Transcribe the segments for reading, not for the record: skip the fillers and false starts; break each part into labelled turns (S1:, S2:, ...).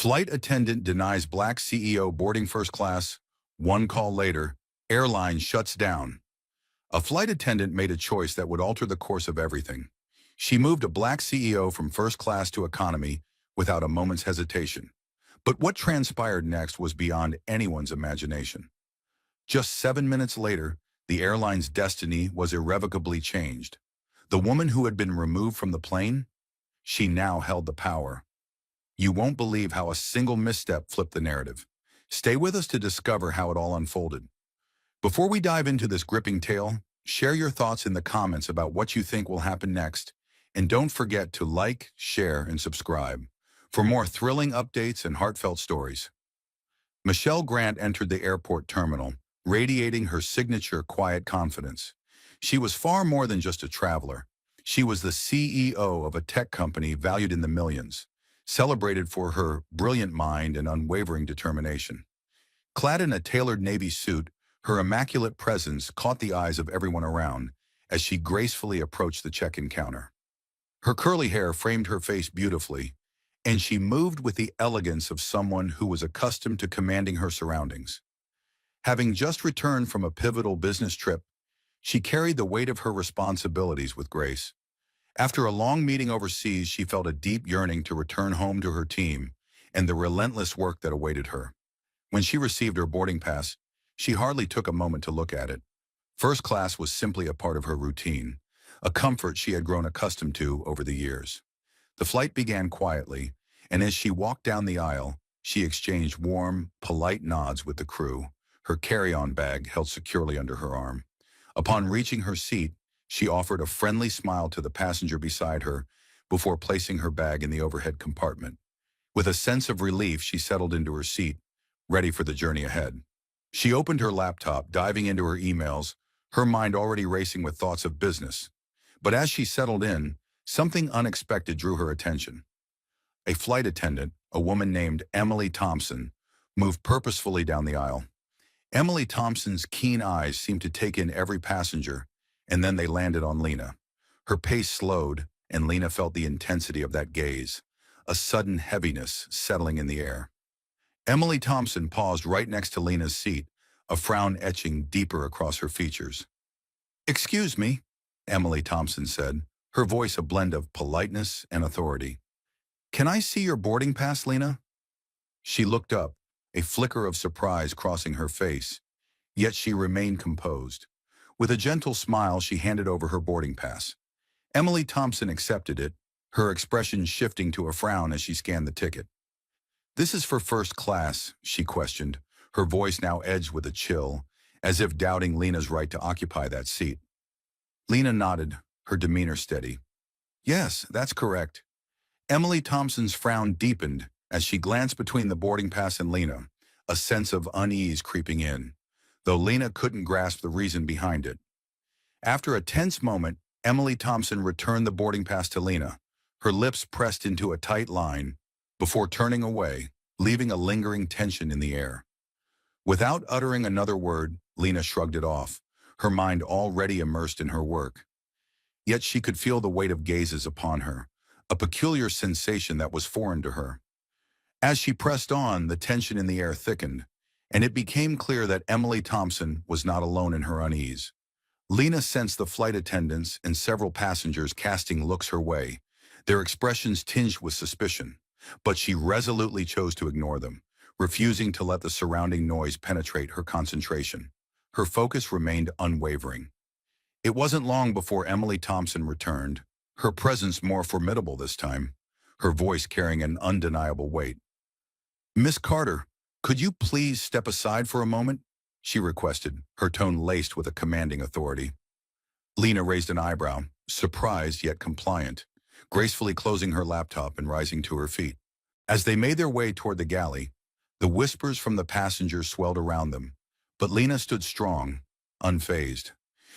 S1: Flight attendant denies black CEO boarding first class. One call later, airline shuts down. A flight attendant made a choice that would alter the course of everything. She moved a black CEO from first class to economy without a moment's hesitation. But what transpired next was beyond anyone's imagination. Just 7 minutes later, the airline's destiny was irrevocably changed. The woman who had been removed from the plane, she now held the power. You won't believe how a single misstep flipped the narrative. Stay with us to discover how it all unfolded. Before we dive into this gripping tale, share your thoughts in the comments about what you think will happen next, and don't forget to like, share, and subscribe for more thrilling updates and heartfelt stories. Michelle Grant entered the airport terminal, radiating her signature quiet confidence. She was far more than just a traveler. She was the CEO of a tech company valued in the millions, celebrated for her brilliant mind and unwavering determination. Clad in a tailored navy suit, her immaculate presence caught the eyes of everyone around as she gracefully approached the check-in counter. Her curly hair framed her face beautifully, and she moved with the elegance of someone who was accustomed to commanding her surroundings. Having just returned from a pivotal business trip, she carried the weight of her responsibilities with grace. After a long meeting overseas, she felt a deep yearning to return home to her team and the relentless work that awaited her. When she received her boarding pass, she hardly took a moment to look at it. First class was simply a part of her routine, a comfort she had grown accustomed to over the years. The flight began quietly, and as she walked down the aisle, she exchanged warm, polite nods with the crew, her carry-on bag held securely under her arm. Upon reaching her seat, she offered a friendly smile to the passenger beside her before placing her bag in the overhead compartment. With a sense of relief, she settled into her seat, ready for the journey ahead. She opened her laptop, diving into her emails, her mind already racing with thoughts of business. But as she settled in, something unexpected drew her attention. A flight attendant, a woman named Emily Thompson, moved purposefully down the aisle. Emily Thompson's keen eyes seemed to take in every passenger, and then they landed on Lena. Her pace slowed, and Lena felt the intensity of that gaze, a sudden heaviness settling in the air. Emily Thompson paused right next to Lena's seat, a frown etching deeper across her features. "Excuse me," Emily Thompson said, her voice a blend of politeness and authority. "Can I see your boarding pass, Lena?" She looked up, a flicker of surprise crossing her face, yet she remained composed. With a gentle smile, she handed over her boarding pass. Emily Thompson accepted it, her expression shifting to a frown as she scanned the ticket. "This is for first class," she questioned, her voice now edged with a chill, as if doubting Lena's right to occupy that seat. Lena nodded, her demeanor steady. "Yes, that's correct." Emily Thompson's frown deepened as she glanced between the boarding pass and Lena, a sense of unease creeping in, though Lena couldn't grasp the reason behind it. After a tense moment, Emily Thompson returned the boarding pass to Lena, her lips pressed into a tight line, before turning away, leaving a lingering tension in the air. Without uttering another word, Lena shrugged it off, her mind already immersed in her work. Yet she could feel the weight of gazes upon her, a peculiar sensation that was foreign to her. As she pressed on, the tension in the air thickened, and it became clear that Emily Thompson was not alone in her unease. Lena sensed the flight attendants and several passengers casting looks her way, their expressions tinged with suspicion, but she resolutely chose to ignore them, refusing to let the surrounding noise penetrate her concentration. Her focus remained unwavering. It wasn't long before Emily Thompson returned, her presence more formidable this time, her voice carrying an undeniable weight. "Miss Carter, could you please step aside for a moment?" she requested, her tone laced with a commanding authority. Lena raised an eyebrow, surprised yet compliant, gracefully closing her laptop and rising to her feet. As they made their way toward the galley, the whispers from the passengers swelled around them, but Lena stood strong, unfazed.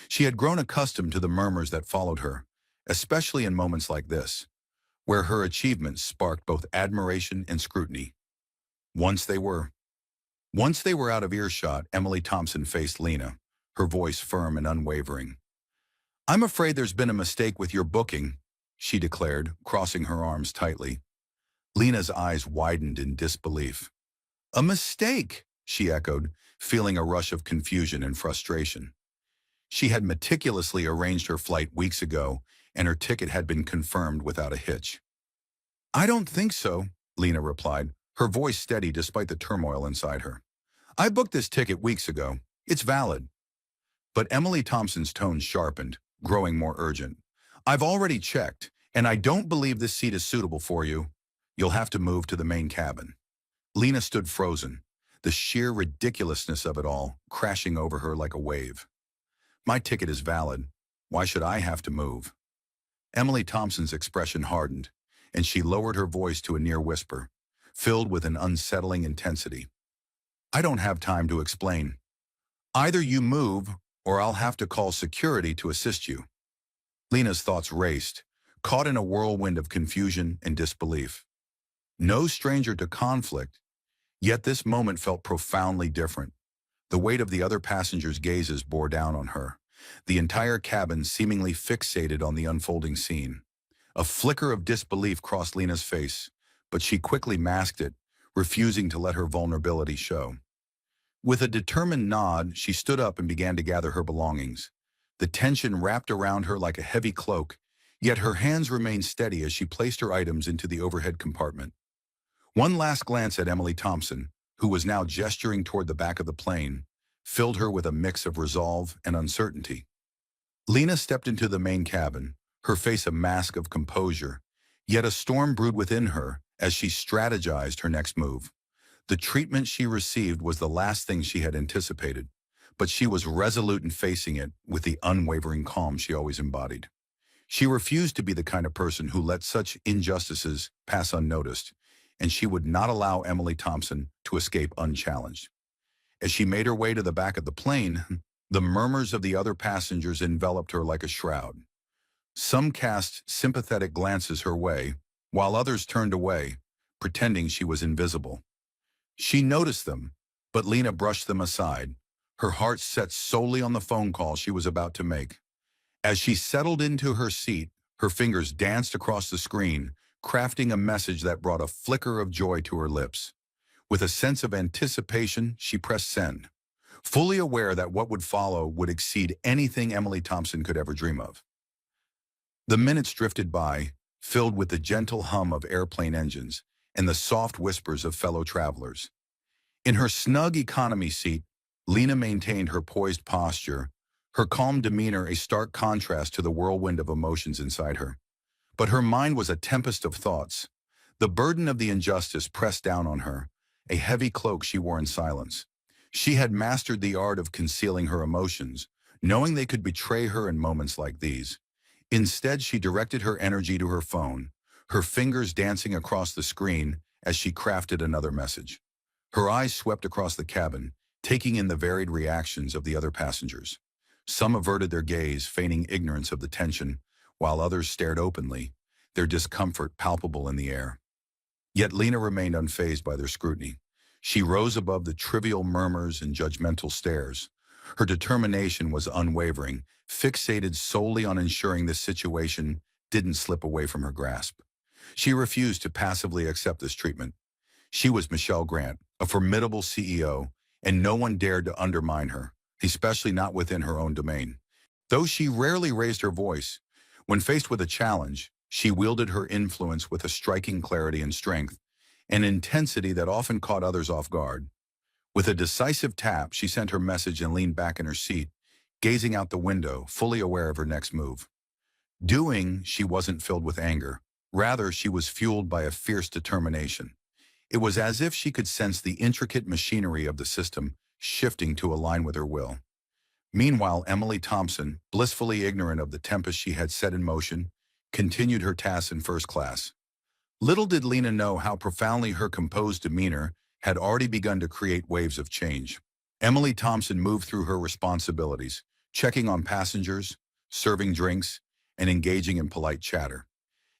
S1: She had grown accustomed to the murmurs that followed her, especially in moments like this, where her achievements sparked both admiration and scrutiny. Once they were out of earshot, Emily Thompson faced Lena, her voice firm and unwavering. "I'm afraid there's been a mistake with your booking," she declared, crossing her arms tightly. Lena's eyes widened in disbelief. A mistake, she echoed, feeling a rush of confusion and frustration. She had meticulously arranged her flight weeks ago, and her ticket had been confirmed without a hitch. I don't think so, Lena replied, her voice steady despite the turmoil inside her. I booked this ticket weeks ago. It's valid. But Emily Thompson's tone sharpened, growing more urgent. I've already checked, and I don't believe this seat is suitable for you. You'll have to move to the main cabin. Lena stood frozen, the sheer ridiculousness of it all crashing over her like a wave. My ticket is valid. Why should I have to move? Emily Thompson's expression hardened, and she lowered her voice to a near whisper, filled with an unsettling intensity. I don't have time to explain. Either you move, or I'll have to call security to assist you. Lena's thoughts raced, caught in a whirlwind of confusion and disbelief. No stranger to conflict, yet this moment felt profoundly different. The weight of the other passengers' gazes bore down on her, the entire cabin seemingly fixated on the unfolding scene. A flicker of disbelief crossed Lena's face, but she quickly masked it, refusing to let her vulnerability show. With a determined nod, she stood up and began to gather her belongings. The tension wrapped around her like a heavy cloak, yet her hands remained steady as she placed her items into the overhead compartment. One last glance at Emily Thompson, who was now gesturing toward the back of the plane, filled her with a mix of resolve and uncertainty. Lena stepped into the main cabin, her face a mask of composure, yet a storm brewed within her as she strategized her next move. The treatment she received was the last thing she had anticipated, but she was resolute in facing it with the unwavering calm she always embodied. She refused to be the kind of person who let such injustices pass unnoticed, and she would not allow Emily Thompson to escape unchallenged. As she made her way to the back of the plane, the murmurs of the other passengers enveloped her like a shroud. Some cast sympathetic glances her way, while others turned away, pretending she was invisible. She noticed them, but Lena brushed them aside, her heart set solely on the phone call she was about to make. As she settled into her seat, her fingers danced across the screen, crafting a message that brought a flicker of joy to her lips. With a sense of anticipation, she pressed send, fully aware that what would follow would exceed anything Emily Thompson could ever dream of. The minutes drifted by, filled with the gentle hum of airplane engines and the soft whispers of fellow travelers. In her snug economy seat, Lena maintained her poised posture, her calm demeanor a stark contrast to the whirlwind of emotions inside her. But her mind was a tempest of thoughts. The burden of the injustice pressed down on her, a heavy cloak she wore in silence. She had mastered the art of concealing her emotions, knowing they could betray her in moments like these. Instead, she directed her energy to her phone, her fingers dancing across the screen as she crafted another message. Her eyes swept across the cabin, taking in the varied reactions of the other passengers. Some averted their gaze, feigning ignorance of the tension, while others stared openly, their discomfort palpable in the air. Yet Lena remained unfazed by their scrutiny. She rose above the trivial murmurs and judgmental stares. Her determination was unwavering, fixated solely on ensuring this situation didn't slip away from her grasp. She refused to passively accept this treatment. She was Michelle Grant, a formidable CEO, and no one dared to undermine her, especially not within her own domain. Though she rarely raised her voice, when faced with a challenge, she wielded her influence with a striking clarity and strength, an intensity that often caught others off guard. With a decisive tap, she sent her message and leaned back in her seat, gazing out the window, fully aware of her next move. She wasn't filled with anger. Rather, she was fueled by a fierce determination. It was as if she could sense the intricate machinery of the system shifting to align with her will. Meanwhile, Emily Thompson, blissfully ignorant of the tempest she had set in motion, continued her tasks in first class. Little did Lena know how profoundly her composed demeanor had already begun to create waves of change. Emily Thompson moved through her responsibilities, checking on passengers, serving drinks, and engaging in polite chatter.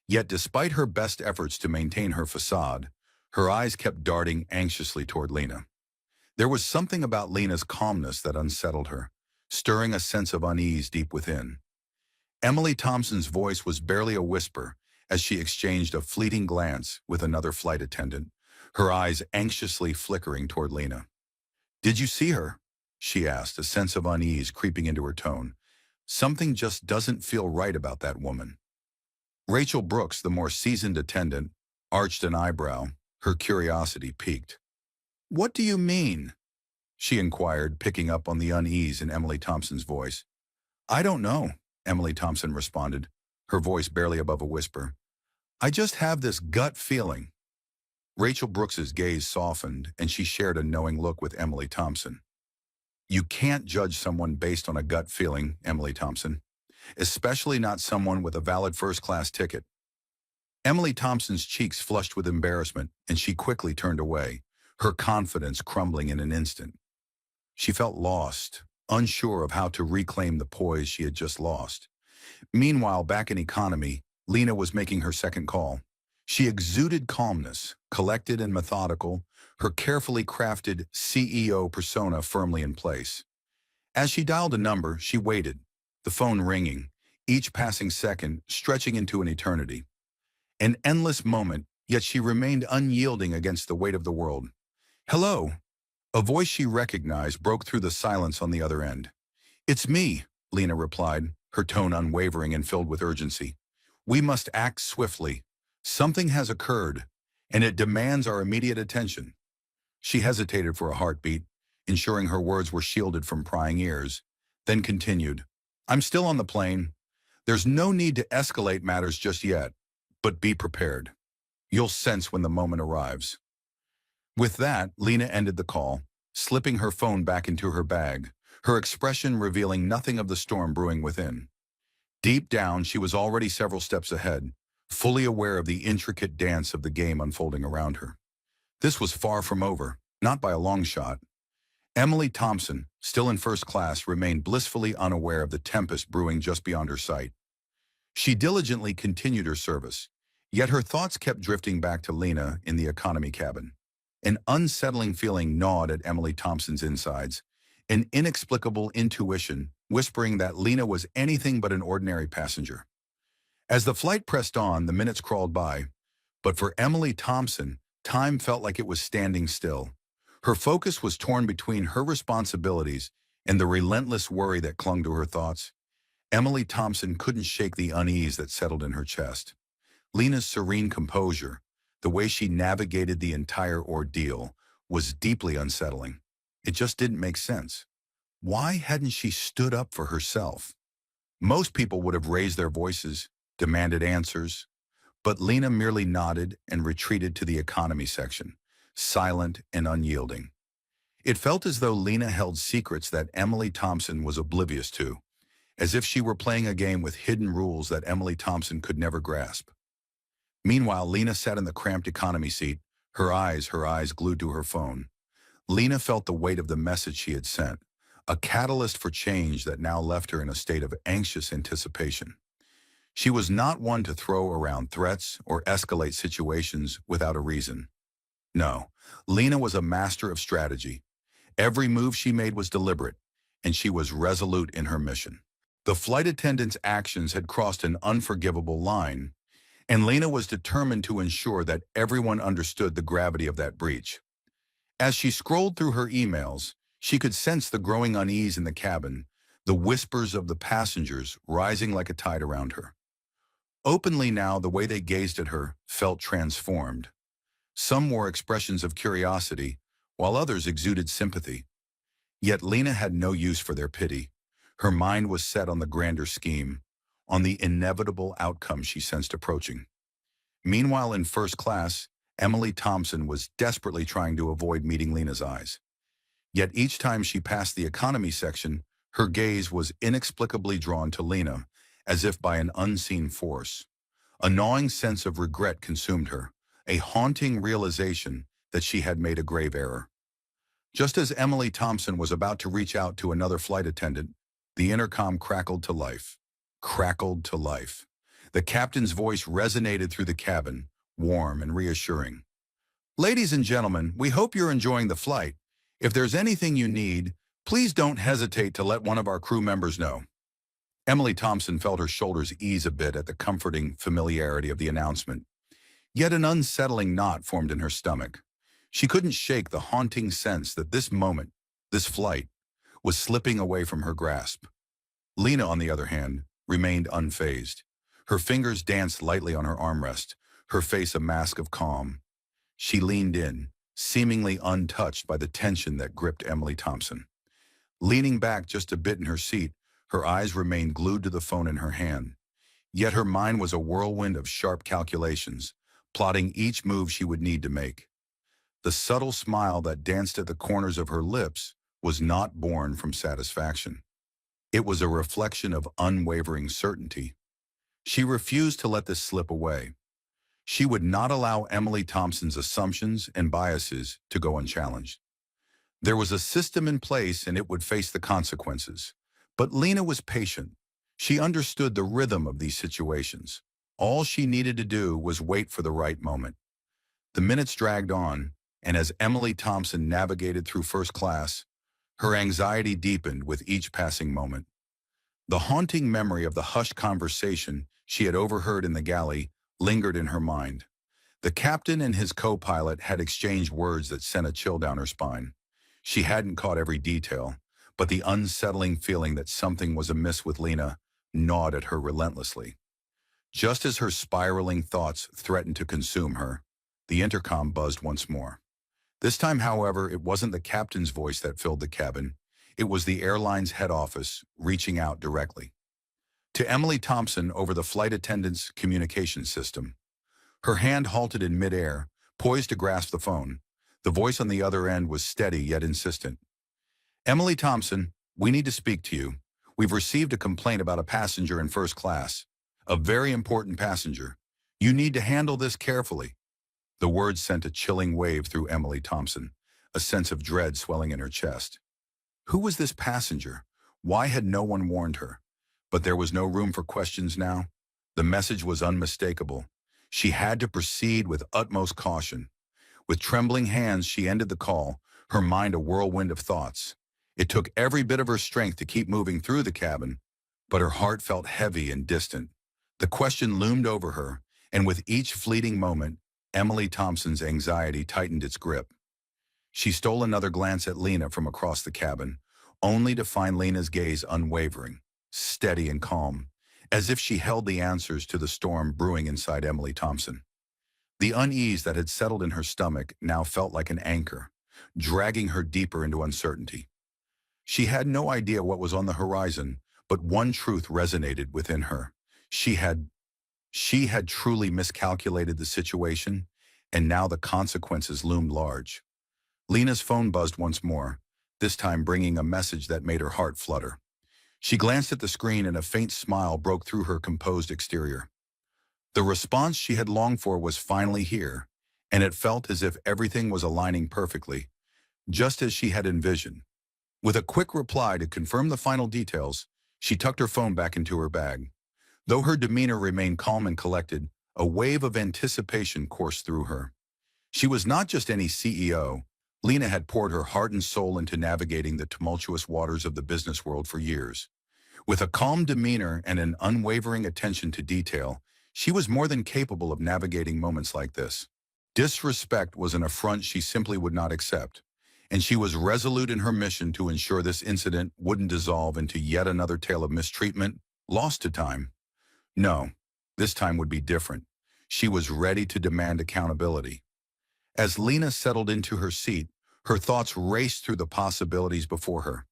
S1: Yet despite her best efforts to maintain her facade, her eyes kept darting anxiously toward Lena. There was something about Lena's calmness that unsettled her, stirring a sense of unease deep within. Emily Thompson's voice was barely a whisper, as she exchanged a fleeting glance with another flight attendant, her eyes anxiously flickering toward Lena. "Did you see her?" she asked, a sense of unease creeping into her tone. "Something just doesn't feel right about that woman." Rachel Brooks, the more seasoned attendant, arched an eyebrow, her curiosity piqued. "What do you mean?" she inquired, picking up on the unease in Emily Thompson's voice. "I don't know," Emily Thompson responded, her voice barely above a whisper. "I just have this gut feeling." Rachel Brooks's gaze softened, and she shared a knowing look with Emily Thompson. "You can't judge someone based on a gut feeling, Emily Thompson, especially not someone with a valid first-class ticket." Emily Thompson's cheeks flushed with embarrassment, and she quickly turned away, her confidence crumbling in an instant. She felt lost, unsure of how to reclaim the poise she had just lost. Meanwhile, back in economy, Lena was making her second call. She exuded calmness, collected and methodical, her carefully crafted CEO persona firmly in place. As she dialed a number, she waited, the phone ringing, each passing second stretching into an eternity. An endless moment, yet she remained unyielding against the weight of the world. "Hello." A voice she recognized broke through the silence on the other end. "It's me," Lena replied, her tone unwavering and filled with urgency. "We must act swiftly. Something has occurred, and it demands our immediate attention." She hesitated for a heartbeat, ensuring her words were shielded from prying ears, then continued, "I'm still on the plane. There's no need to escalate matters just yet, but be prepared. You'll sense when the moment arrives." With that, Lena ended the call, slipping her phone back into her bag, her expression revealing nothing of the storm brewing within. Deep down, she was already several steps ahead, fully aware of the intricate dance of the game unfolding around her. This was far from over, not by a long shot. Emily Thompson, still in first class, remained blissfully unaware of the tempest brewing just beyond her sight. She diligently continued her service, yet her thoughts kept drifting back to Lena in the economy cabin. An unsettling feeling gnawed at Emily Thompson's insides, an inexplicable intuition whispering that Lena was anything but an ordinary passenger. As the flight pressed on, the minutes crawled by, but for Emily Thompson, time felt like it was standing still. Her focus was torn between her responsibilities and the relentless worry that clung to her thoughts. Emily Thompson couldn't shake the unease that settled in her chest. Lena's serene composure, the way she navigated the entire ordeal, was deeply unsettling. It just didn't make sense. Why hadn't she stood up for herself? Most people would have raised their voices, demanded answers, but Lena merely nodded and retreated to the economy section, silent and unyielding. It felt as though Lena held secrets that Emily Thompson was oblivious to, as if she were playing a game with hidden rules that Emily Thompson could never grasp. Meanwhile, Lena sat in the cramped economy seat, her eyes glued to her phone. Lena felt the weight of the message she had sent, a catalyst for change that now left her in a state of anxious anticipation. She was not one to throw around threats or escalate situations without a reason. No, Lena was a master of strategy. Every move she made was deliberate, and she was resolute in her mission. The flight attendant's actions had crossed an unforgivable line, and Lena was determined to ensure that everyone understood the gravity of that breach. As she scrolled through her emails, she could sense the growing unease in the cabin, the whispers of the passengers rising like a tide around her. Openly now, the way they gazed at her felt transformed. Some wore expressions of curiosity, while others exuded sympathy. Yet Lena had no use for their pity. Her mind was set on the grander scheme, on the inevitable outcome she sensed approaching. Meanwhile, in first class, Emily Thompson was desperately trying to avoid meeting Lena's eyes. Yet each time she passed the economy section, her gaze was inexplicably drawn to Lena, as if by an unseen force. A gnawing sense of regret consumed her, a haunting realization that she had made a grave error. Just as Emily Thompson was about to reach out to another flight attendant, the intercom crackled to life. Crackled to life. The captain's voice resonated through the cabin, warm and reassuring. "Ladies and gentlemen, we hope you're enjoying the flight. If there's anything you need, please don't hesitate to let one of our crew members know." Emily Thompson felt her shoulders ease a bit at the comforting familiarity of the announcement. Yet an unsettling knot formed in her stomach. She couldn't shake the haunting sense that this moment, this flight, was slipping away from her grasp. Lena, on the other hand, remained unfazed. Her fingers danced lightly on her armrest, her face a mask of calm. She leaned in, seemingly untouched by the tension that gripped Emily Thompson. Leaning back just a bit in her seat, her eyes remained glued to the phone in her hand. Yet her mind was a whirlwind of sharp calculations, plotting each move she would need to make. The subtle smile that danced at the corners of her lips was not born from satisfaction. It was a reflection of unwavering certainty. She refused to let this slip away. She would not allow Emily Thompson's assumptions and biases to go unchallenged. There was a system in place and it would face the consequences. But Lena was patient. She understood the rhythm of these situations. All she needed to do was wait for the right moment. The minutes dragged on, and as Emily Thompson navigated through first class, her anxiety deepened with each passing moment. The haunting memory of the hushed conversation she had overheard in the galley lingered in her mind. The captain and his co-pilot had exchanged words that sent a chill down her spine. She hadn't caught every detail, but the unsettling feeling that something was amiss with Lena gnawed at her relentlessly. Just as her spiraling thoughts threatened to consume her, the intercom buzzed once more. This time, however, it wasn't the captain's voice that filled the cabin. It was the airline's head office reaching out directly. To Emily Thompson over the flight attendant's communication system. Her hand halted in midair, poised to grasp the phone. The voice on the other end was steady yet insistent. "Emily Thompson, we need to speak to you. We've received a complaint about a passenger in first class. A very important passenger. You need to handle this carefully." The words sent a chilling wave through Emily Thompson, a sense of dread swelling in her chest. Who was this passenger? Why had no one warned her? But there was no room for questions now. The message was unmistakable. She had to proceed with utmost caution. With trembling hands, she ended the call, her mind a whirlwind of thoughts. It took every bit of her strength to keep moving through the cabin, but her heart felt heavy and distant. The question loomed over her, and with each fleeting moment, Emily Thompson's anxiety tightened its grip. She stole another glance at Lena from across the cabin, only to find Lena's gaze unwavering, steady and calm, as if she held the answers to the storm brewing inside Emily Thompson. The unease that had settled in her stomach now felt like an anchor, dragging her deeper into uncertainty. She had no idea what was on the horizon, but one truth resonated within her. She had truly miscalculated the situation, and now the consequences loomed large. Lena's phone buzzed once more, this time bringing a message that made her heart flutter. She glanced at the screen and a faint smile broke through her composed exterior. The response she had longed for was finally here, and it felt as if everything was aligning perfectly, just as she had envisioned. With a quick reply to confirm the final details, she tucked her phone back into her bag. Though her demeanor remained calm and collected, a wave of anticipation coursed through her. She was not just any CEO. Lena had poured her heart and soul into navigating the tumultuous waters of the business world for years. With a calm demeanor and an unwavering attention to detail, she was more than capable of navigating moments like this. Disrespect was an affront she simply would not accept, and she was resolute in her mission to ensure this incident wouldn't dissolve into yet another tale of mistreatment, lost to time. No, this time would be different. She was ready to demand accountability. As Lena settled into her seat, her thoughts raced through the possibilities before her.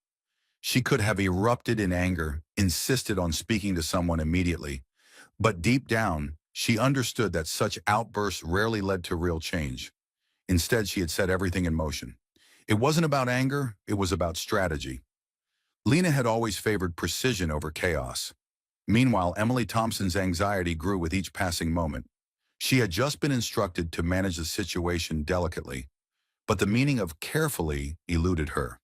S1: She could have erupted in anger, insisted on speaking to someone immediately. But deep down, she understood that such outbursts rarely led to real change. Instead, she had set everything in motion. It wasn't about anger, it was about strategy. Lena had always favored precision over chaos. Meanwhile, Emily Thompson's anxiety grew with each passing moment. She had just been instructed to manage the situation delicately, but the meaning of carefully eluded her.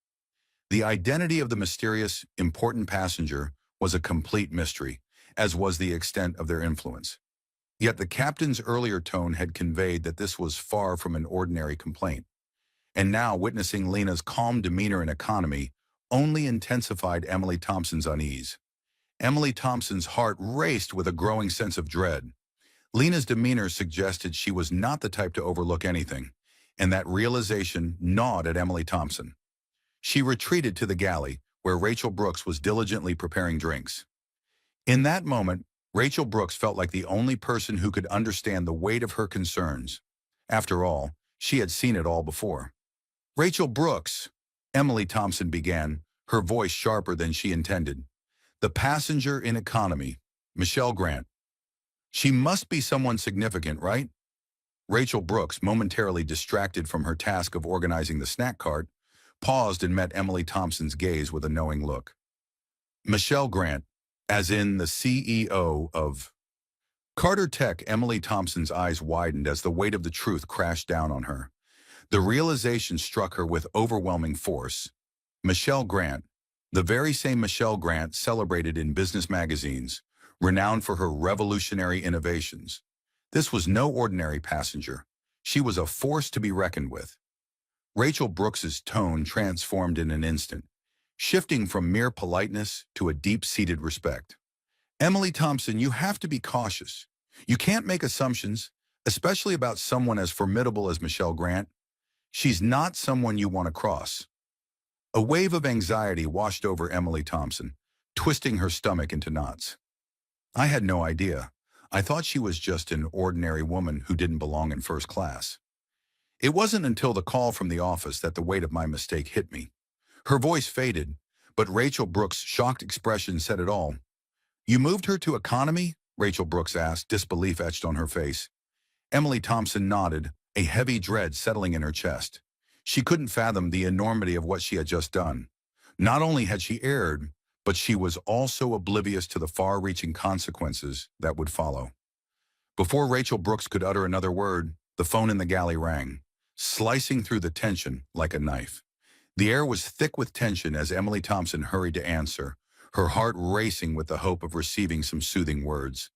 S1: The identity of the mysterious, important passenger was a complete mystery, as was the extent of their influence. Yet the captain's earlier tone had conveyed that this was far from an ordinary complaint. And now, witnessing Lena's calm demeanor and economy only intensified Emily Thompson's unease. Emily Thompson's heart raced with a growing sense of dread. Lena's demeanor suggested she was not the type to overlook anything, and that realization gnawed at Emily Thompson. She retreated to the galley, where Rachel Brooks was diligently preparing drinks. In that moment, Rachel Brooks felt like the only person who could understand the weight of her concerns. After all, she had seen it all before. "Rachel Brooks," Emily Thompson began, her voice sharper than she intended. "The passenger in economy, Michelle Grant. She must be someone significant, right?" Rachel Brooks, momentarily distracted from her task of organizing the snack cart, paused and met Emily Thompson's gaze with a knowing look. "Michelle Grant, as in the CEO of Carter Tech." Emily Thompson's eyes widened as the weight of the truth crashed down on her. The realization struck her with overwhelming force. Michelle Grant, the very same Michelle Grant celebrated in business magazines, renowned for her revolutionary innovations. This was no ordinary passenger. She was a force to be reckoned with. Rachel Brooks's tone transformed in an instant, shifting from mere politeness to a deep-seated respect. "Emily Thompson, you have to be cautious. You can't make assumptions, especially about someone as formidable as Michelle Grant. She's not someone you want to cross." A wave of anxiety washed over Emily Thompson, twisting her stomach into knots. "I had no idea. I thought she was just an ordinary woman who didn't belong in first class." It wasn't until the call from the office that the weight of my mistake hit me. Her voice faded, but Rachel Brooks' shocked expression said it all. "You moved her to economy?" Rachel Brooks asked, disbelief etched on her face. Emily Thompson nodded, a heavy dread settling in her chest. She couldn't fathom the enormity of what she had just done. Not only had she erred, but she was also oblivious to the far-reaching consequences that would follow. Before Rachel Brooks could utter another word, the phone in the galley rang, slicing through the tension like a knife. The air was thick with tension as Emily Thompson hurried to answer, her heart racing with the hope of receiving some soothing words.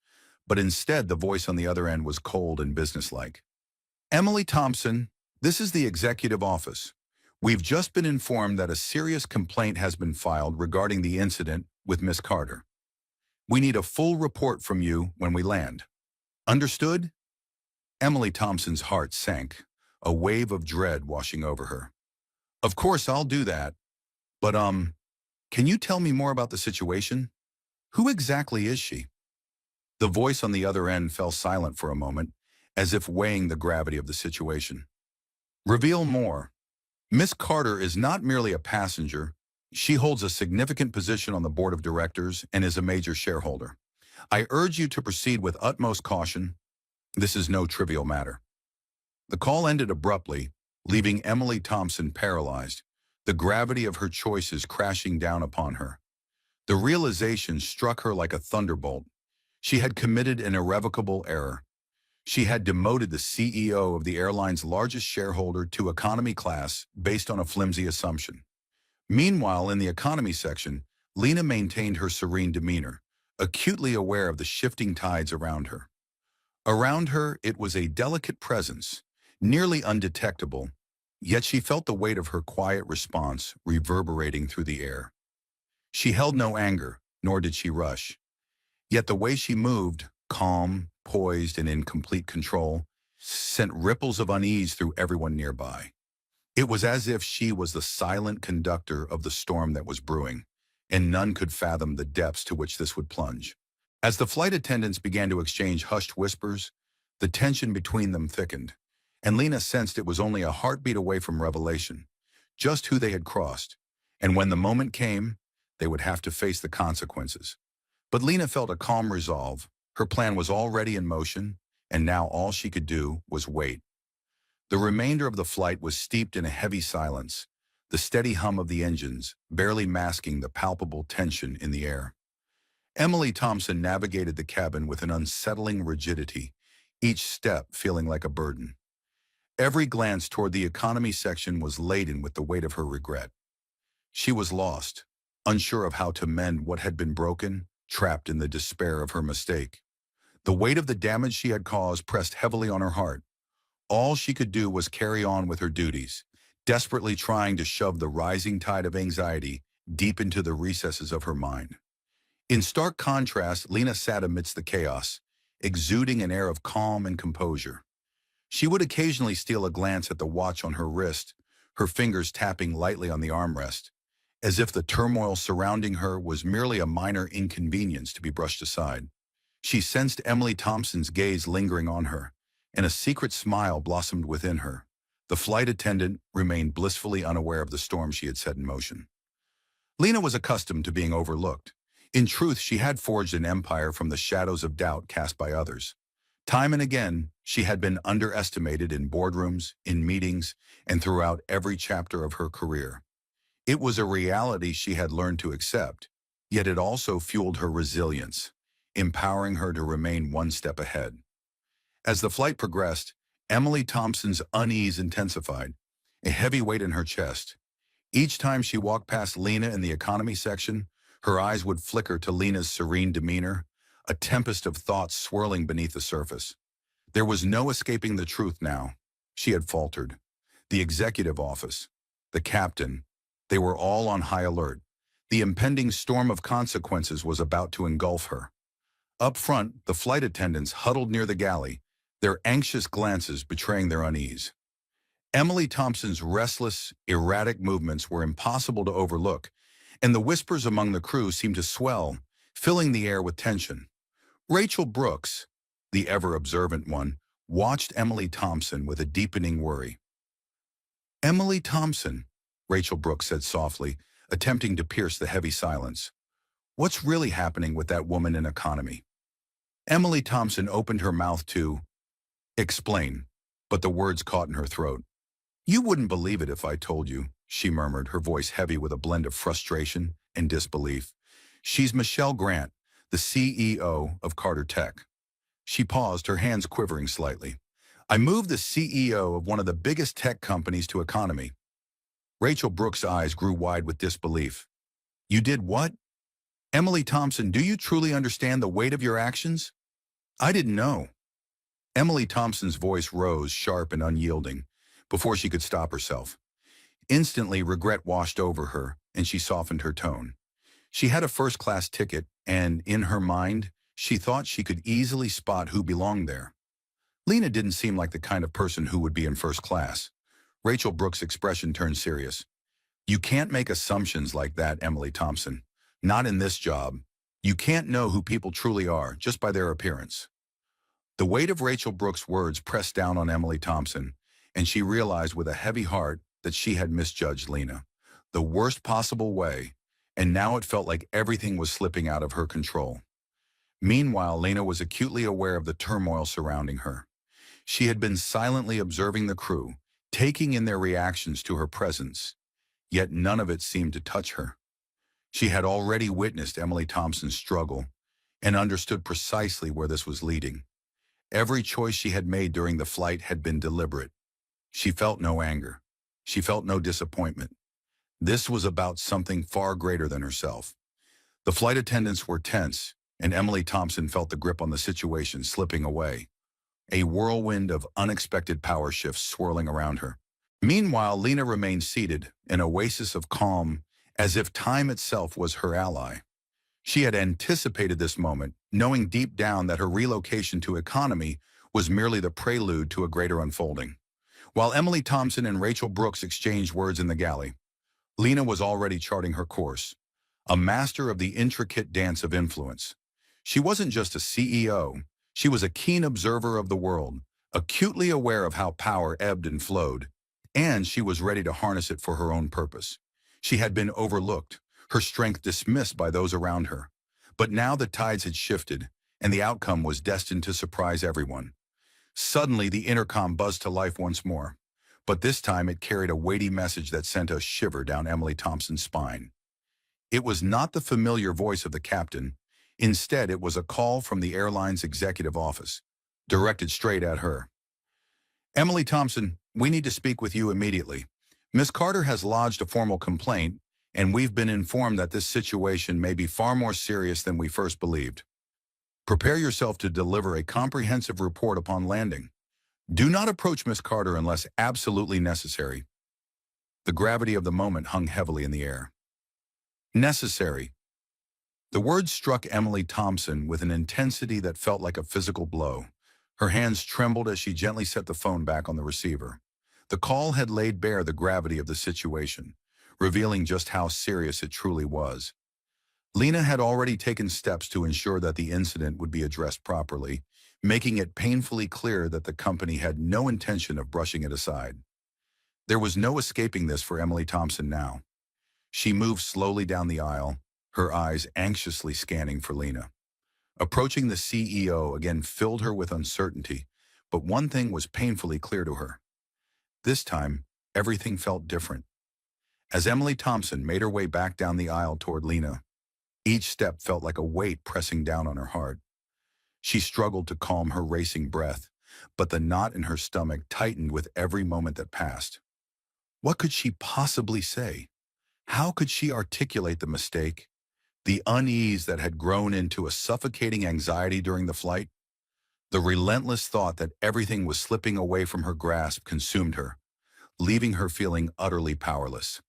S1: But instead, the voice on the other end was cold and businesslike. "Emily Thompson, this is the executive office. We've just been informed that a serious complaint has been filed regarding the incident with Miss Carter. We need a full report from you when we land. Understood?" Emily Thompson's heart sank, a wave of dread washing over her. "Of course I'll do that. But, can you tell me more about the situation? Who exactly is she?" The voice on the other end fell silent for a moment, as if weighing the gravity of the situation. "Reveal more. Miss Carter is not merely a passenger. She holds a significant position on the board of directors and is a major shareholder. I urge you to proceed with utmost caution. This is no trivial matter." The call ended abruptly, leaving Emily Thompson paralyzed, the gravity of her choices crashing down upon her. The realization struck her like a thunderbolt. She had committed an irrevocable error. She had demoted the CEO of the airline's largest shareholder to economy class based on a flimsy assumption. Meanwhile, in the economy section, Lena maintained her serene demeanor, acutely aware of the shifting tides around her. Around her, it was a delicate presence, nearly undetectable, yet she felt the weight of her quiet response reverberating through the air. She held no anger, nor did she rush. Yet the way she moved, calm, poised, and in complete control, sent ripples of unease through everyone nearby. It was as if she was the silent conductor of the storm that was brewing, and none could fathom the depths to which this would plunge. As the flight attendants began to exchange hushed whispers, the tension between them thickened, and Lena sensed it was only a heartbeat away from revelation, just who they had crossed, and when the moment came, they would have to face the consequences. But Lena felt a calm resolve. Her plan was already in motion, and now all she could do was wait. The remainder of the flight was steeped in a heavy silence, the steady hum of the engines barely masking the palpable tension in the air. Emily Thompson navigated the cabin with an unsettling rigidity, each step feeling like a burden. Every glance toward the economy section was laden with the weight of her regret. She was lost, unsure of how to mend what had been broken, trapped in the despair of her mistake. The weight of the damage she had caused pressed heavily on her heart. All she could do was carry on with her duties, desperately trying to shove the rising tide of anxiety deep into the recesses of her mind. In stark contrast, Lena sat amidst the chaos, exuding an air of calm and composure. She would occasionally steal a glance at the watch on her wrist, her fingers tapping lightly on the armrest, as if the turmoil surrounding her was merely a minor inconvenience to be brushed aside. She sensed Emily Thompson's gaze lingering on her, and a secret smile blossomed within her. The flight attendant remained blissfully unaware of the storm she had set in motion. Lena was accustomed to being overlooked. In truth, she had forged an empire from the shadows of doubt cast by others. Time and again, she had been underestimated in boardrooms, in meetings, and throughout every chapter of her career. It was a reality she had learned to accept, yet it also fueled her resilience, empowering her to remain one step ahead. As the flight progressed, Emily Thompson's unease intensified, a heavy weight in her chest. Each time she walked past Lena in the economy section, her eyes would flicker to Lena's serene demeanor, a tempest of thoughts swirling beneath the surface. There was no escaping the truth now. She had faltered. The executive office, the captain, they were all on high alert. The impending storm of consequences was about to engulf her. Up front, the flight attendants huddled near the galley, their anxious glances betraying their unease. Emily Thompson's restless, erratic movements were impossible to overlook, and the whispers among the crew seemed to swell, filling the air with tension. Rachel Brooks, the ever-observant one, watched Emily Thompson with a deepening worry. "Emily Thompson," Rachel Brooks said softly, attempting to pierce the heavy silence. "What's really happening with that woman in economy?" Emily Thompson opened her mouth to explain, but the words caught in her throat. "You wouldn't believe it if I told you," she murmured, her voice heavy with a blend of frustration and disbelief. "She's Michelle Grant, the CEO of Carter Tech." She paused, her hands quivering slightly. "I moved the CEO of one of the biggest tech companies to economy." Rachel Brooks' eyes grew wide with disbelief. "You did what? Emily Thompson, do you truly understand the weight of your actions?" "I didn't know." Emily Thompson's voice rose, sharp and unyielding, before she could stop herself. Instantly, regret washed over her, and she softened her tone. She had a first-class ticket, and in her mind, she thought she could easily spot who belonged there. Lena didn't seem like the kind of person who would be in first class. Rachel Brooks' expression turned serious. "You can't make assumptions like that, Emily Thompson. Not in this job. You can't know who people truly are just by their appearance." The weight of Rachel Brooks' words pressed down on Emily Thompson, and she realized with a heavy heart that she had misjudged Lena, the worst possible way, and now it felt like everything was slipping out of her control. Meanwhile, Lena was acutely aware of the turmoil surrounding her. She had been silently observing the crew, taking in their reactions to her presence, yet none of it seemed to touch her. She had already witnessed Emily Thompson's struggle and understood precisely where this was leading. Every choice she had made during the flight had been deliberate. She felt no anger. She felt no disappointment. This was about something far greater than herself. The flight attendants were tense, and Emily Thompson felt the grip on the situation slipping away, a whirlwind of unexpected power shifts swirling around her. Meanwhile, Lena remained seated, an oasis of calm, as if time itself was her ally. She had anticipated this moment, knowing deep down that her relocation to economy was merely the prelude to a greater unfolding. While Emily Thompson and Rachel Brooks exchanged words in the galley, Lena was already charting her course, a master of the intricate dance of influence. She wasn't just a CEO, she was a keen observer of the world, acutely aware of how power ebbed and flowed, and she was ready to harness it for her own purpose. She had been overlooked, her strength dismissed by those around her. But now the tides had shifted, and the outcome was destined to surprise everyone. Suddenly, the intercom buzzed to life once more, but this time it carried a weighty message that sent a shiver down Emily Thompson's spine. It was not the familiar voice of the captain. Instead, it was a call from the airline's executive office, directed straight at her. "Emily Thompson, we need to speak with you immediately. Miss Carter has lodged a formal complaint, and we've been informed that this situation may be far more serious than we first believed. Prepare yourself to deliver a comprehensive report upon landing. Do not approach Miss Carter unless absolutely necessary." The gravity of the moment hung heavily in the air. Necessary. The words struck Emily Thompson with an intensity that felt like a physical blow. Her hands trembled as she gently set the phone back on the receiver. The call had laid bare the gravity of the situation, revealing just how serious it truly was. Lena had already taken steps to ensure that the incident would be addressed properly, making it painfully clear that the company had no intention of brushing it aside. There was no escaping this for Emily Thompson now. She moved slowly down the aisle, her eyes anxiously scanning for Lena. Approaching the CEO again filled her with uncertainty, but one thing was painfully clear to her. This time, everything felt different. As Emily Thompson made her way back down the aisle toward Lena, each step felt like a weight pressing down on her heart. She struggled to calm her racing breath, but the knot in her stomach tightened with every moment that passed. What could she possibly say? How could she articulate the mistake, the unease that had grown into a suffocating anxiety during the flight? The relentless thought that everything was slipping away from her grasp consumed her, leaving her feeling utterly powerless.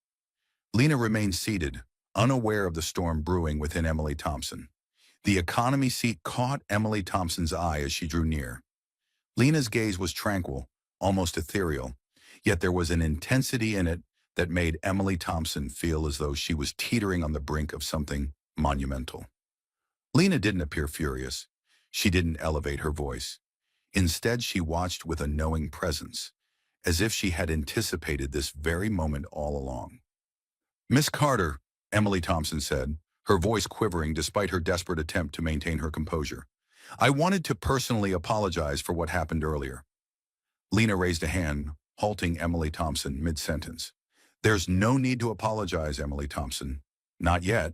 S1: Lena remained seated, unaware of the storm brewing within Emily Thompson. The economy seat caught Emily Thompson's eye as she drew near. Lena's gaze was tranquil, almost ethereal, yet there was an intensity in it that made Emily Thompson feel as though she was teetering on the brink of something monumental. Lena didn't appear furious. She didn't elevate her voice. Instead, she watched with a knowing presence, as if she had anticipated this very moment all along. "Miss Carter," Emily Thompson said, her voice quivering despite her desperate attempt to maintain her composure. "I wanted to personally apologize for what happened earlier." Lena raised a hand, halting Emily Thompson mid-sentence. "There's no need to apologize, Emily Thompson. Not yet."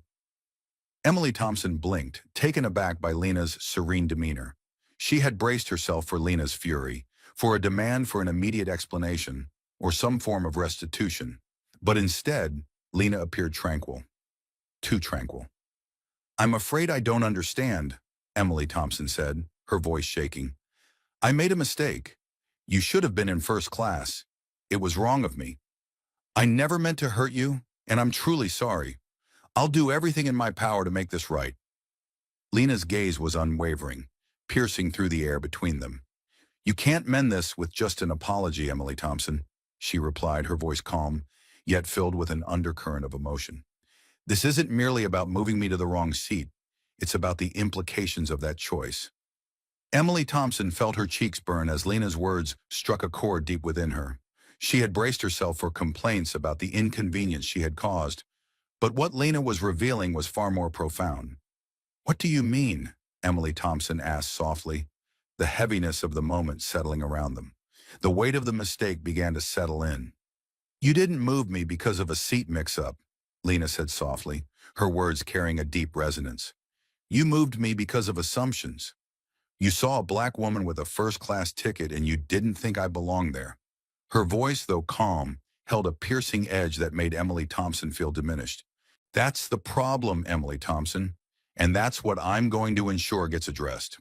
S1: Emily Thompson blinked, taken aback by Lena's serene demeanor. She had braced herself for Lena's fury, for a demand for an immediate explanation, or some form of restitution. But instead, Lena appeared tranquil. Too tranquil. "I'm afraid I don't understand," Emily Thompson said, her voice shaking. "I made a mistake. You should have been in first class. It was wrong of me. I never meant to hurt you, and I'm truly sorry. I'll do everything in my power to make this right." Lena's gaze was unwavering, piercing through the air between them. "You can't mend this with just an apology, Emily Thompson," she replied, her voice calm, yet filled with an undercurrent of emotion. "This isn't merely about moving me to the wrong seat. It's about the implications of that choice." Emily Thompson felt her cheeks burn as Lena's words struck a chord deep within her. She had braced herself for complaints about the inconvenience she had caused, but what Lena was revealing was far more profound. "What do you mean?" Emily Thompson asked softly, the heaviness of the moment settling around them. The weight of the mistake began to settle in. "You didn't move me because of a seat mix-up," Lena said softly, her words carrying a deep resonance. "You moved me because of assumptions. You saw a black woman with a first-class ticket and you didn't think I belonged there." Her voice, though calm, held a piercing edge that made Emily Thompson feel diminished. "That's the problem, Emily Thompson, and that's what I'm going to ensure gets addressed."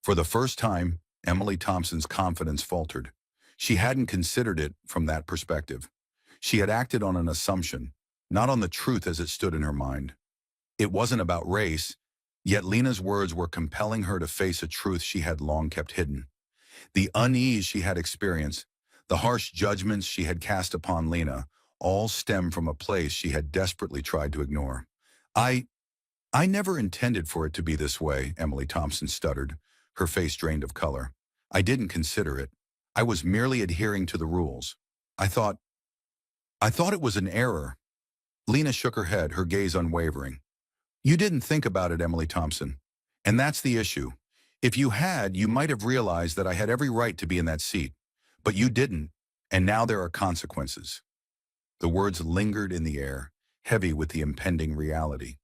S1: For the first time, Emily Thompson's confidence faltered. She hadn't considered it from that perspective. She had acted on an assumption, not on the truth as it stood in her mind. It wasn't about race, yet Lena's words were compelling her to face a truth she had long kept hidden. The unease she had experienced, the harsh judgments she had cast upon Lena, all stemmed from a place she had desperately tried to ignore. I never intended for it to be this way," Emily Thompson stuttered, her face drained of color. "I didn't consider it. I was merely adhering to the rules. I thought it was an error." Lena shook her head, her gaze unwavering. "You didn't think about it, Emily Thompson. And that's the issue. If you had, you might have realized that I had every right to be in that seat. But you didn't, and now there are consequences." The words lingered in the air, heavy with the impending reality.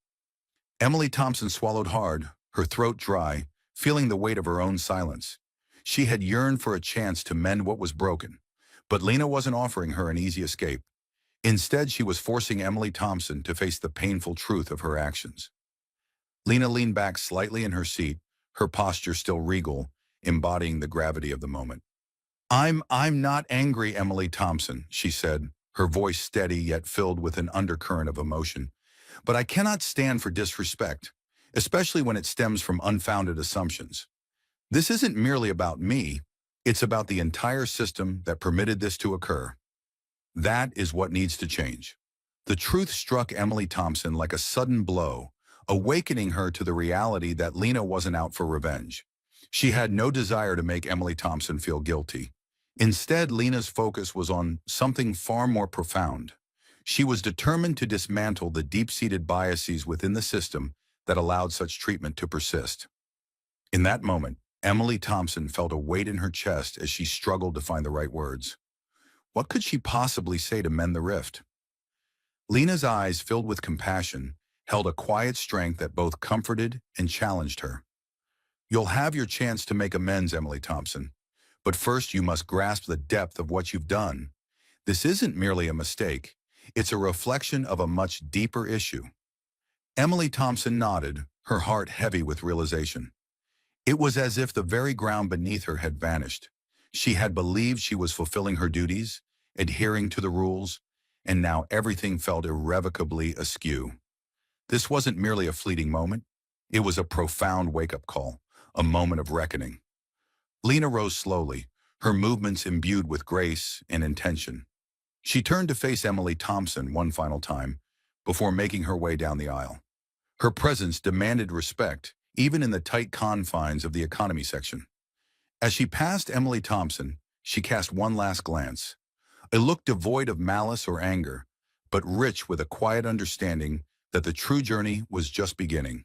S1: Emily Thompson swallowed hard, her throat dry, feeling the weight of her own silence. She had yearned for a chance to mend what was broken, but Lena wasn't offering her an easy escape. Instead, she was forcing Emily Thompson to face the painful truth of her actions. Lena leaned back slightly in her seat, her posture still regal, embodying the gravity of the moment. I'm not angry, Emily Thompson," she said, her voice steady yet filled with an undercurrent of emotion. But I cannot stand for disrespect, especially when it stems from unfounded assumptions. This isn't merely about me, it's about the entire system that permitted this to occur. That is what needs to change. The truth struck Emily Thompson like a sudden blow, awakening her to the reality that Lena wasn't out for revenge. She had no desire to make Emily Thompson feel guilty. Instead, Lena's focus was on something far more profound. She was determined to dismantle the deep-seated biases within the system that allowed such treatment to persist. In that moment, Emily Thompson felt a weight in her chest as she struggled to find the right words. What could she possibly say to mend the rift? Lena's eyes, filled with compassion, held a quiet strength that both comforted and challenged her. You'll have your chance to make amends, Emily Thompson. But first you must grasp the depth of what you've done. This isn't merely a mistake. It's a reflection of a much deeper issue. Emily Thompson nodded, her heart heavy with realization. It was as if the very ground beneath her had vanished. She had believed she was fulfilling her duties, adhering to the rules, and now everything felt irrevocably askew. This wasn't merely a fleeting moment. It was a profound wake-up call, a moment of reckoning. Lena rose slowly, her movements imbued with grace and intention. She turned to face Emily Thompson one final time before making her way down the aisle. Her presence demanded respect, even in the tight confines of the economy section. As she passed Emily Thompson, she cast one last glance, a look devoid of malice or anger, but rich with a quiet understanding that the true journey was just beginning.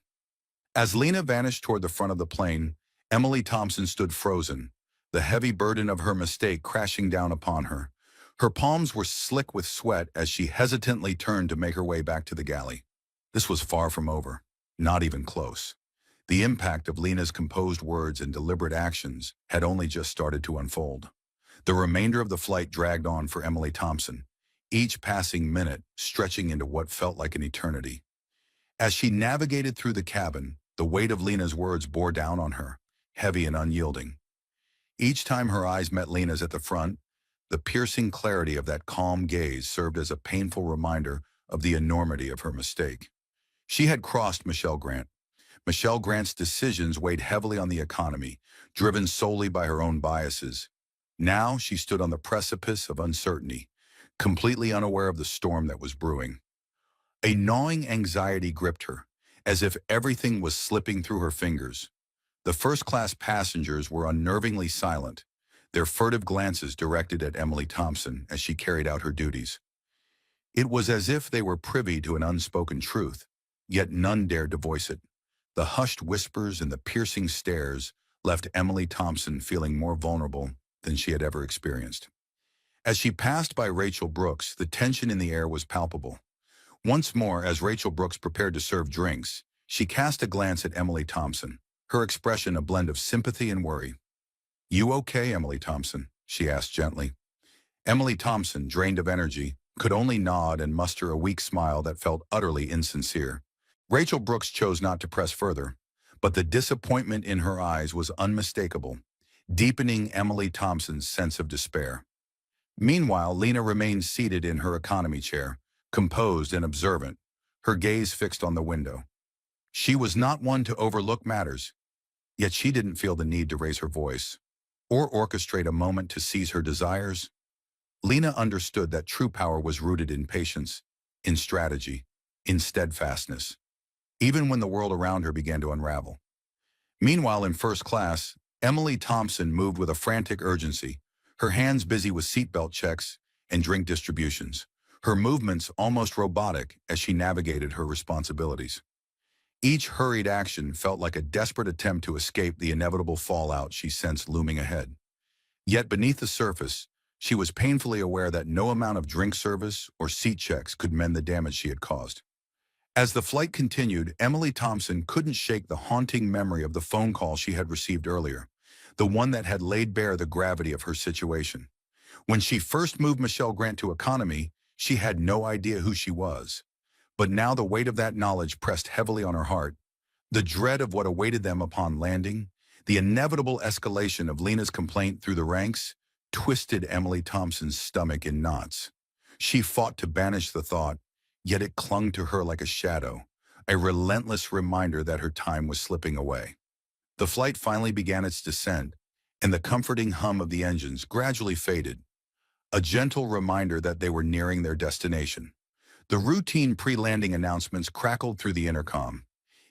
S1: As Lena vanished toward the front of the plane, Emily Thompson stood frozen, the heavy burden of her mistake crashing down upon her. Her palms were slick with sweat as she hesitantly turned to make her way back to the galley. This was far from over, not even close. The impact of Lena's composed words and deliberate actions had only just started to unfold. The remainder of the flight dragged on for Emily Thompson, each passing minute stretching into what felt like an eternity. As she navigated through the cabin, the weight of Lena's words bore down on her, heavy and unyielding. Each time her eyes met Lena's at the front, the piercing clarity of that calm gaze served as a painful reminder of the enormity of her mistake. She had crossed Michelle Grant. Michelle Grant's decisions weighed heavily on the economy, driven solely by her own biases. Now she stood on the precipice of uncertainty, completely unaware of the storm that was brewing. A gnawing anxiety gripped her, as if everything was slipping through her fingers. The first-class passengers were unnervingly silent, their furtive glances directed at Emily Thompson as she carried out her duties. It was as if they were privy to an unspoken truth, yet none dared to voice it. The hushed whispers and the piercing stares left Emily Thompson feeling more vulnerable than she had ever experienced. As she passed by Rachel Brooks, the tension in the air was palpable. Once more, as Rachel Brooks prepared to serve drinks, she cast a glance at Emily Thompson, her expression a blend of sympathy and worry. "You okay, Emily Thompson?" she asked gently. Emily Thompson, drained of energy, could only nod and muster a weak smile that felt utterly insincere. Rachel Brooks chose not to press further, but the disappointment in her eyes was unmistakable, deepening Emily Thompson's sense of despair. Meanwhile, Lena remained seated in her economy chair, composed and observant, her gaze fixed on the window. She was not one to overlook matters, yet she didn't feel the need to raise her voice or orchestrate a moment to seize her desires. Lena understood that true power was rooted in patience, in strategy, in steadfastness, even when the world around her began to unravel. Meanwhile, in first class, Emily Thompson moved with a frantic urgency, her hands busy with seatbelt checks and drink distributions, her movements almost robotic as she navigated her responsibilities. Each hurried action felt like a desperate attempt to escape the inevitable fallout she sensed looming ahead. Yet beneath the surface, she was painfully aware that no amount of drink service or seat checks could mend the damage she had caused. As the flight continued, Emily Thompson couldn't shake the haunting memory of the phone call she had received earlier, the one that had laid bare the gravity of her situation. When she first moved Michelle Grant to economy, she had no idea who she was. But now the weight of that knowledge pressed heavily on her heart. The dread of what awaited them upon landing, the inevitable escalation of Lena's complaint through the ranks, twisted Emily Thompson's stomach in knots. She fought to banish the thought, yet it clung to her like a shadow, a relentless reminder that her time was slipping away. The flight finally began its descent, and the comforting hum of the engines gradually faded, a gentle reminder that they were nearing their destination. The routine pre-landing announcements crackled through the intercom,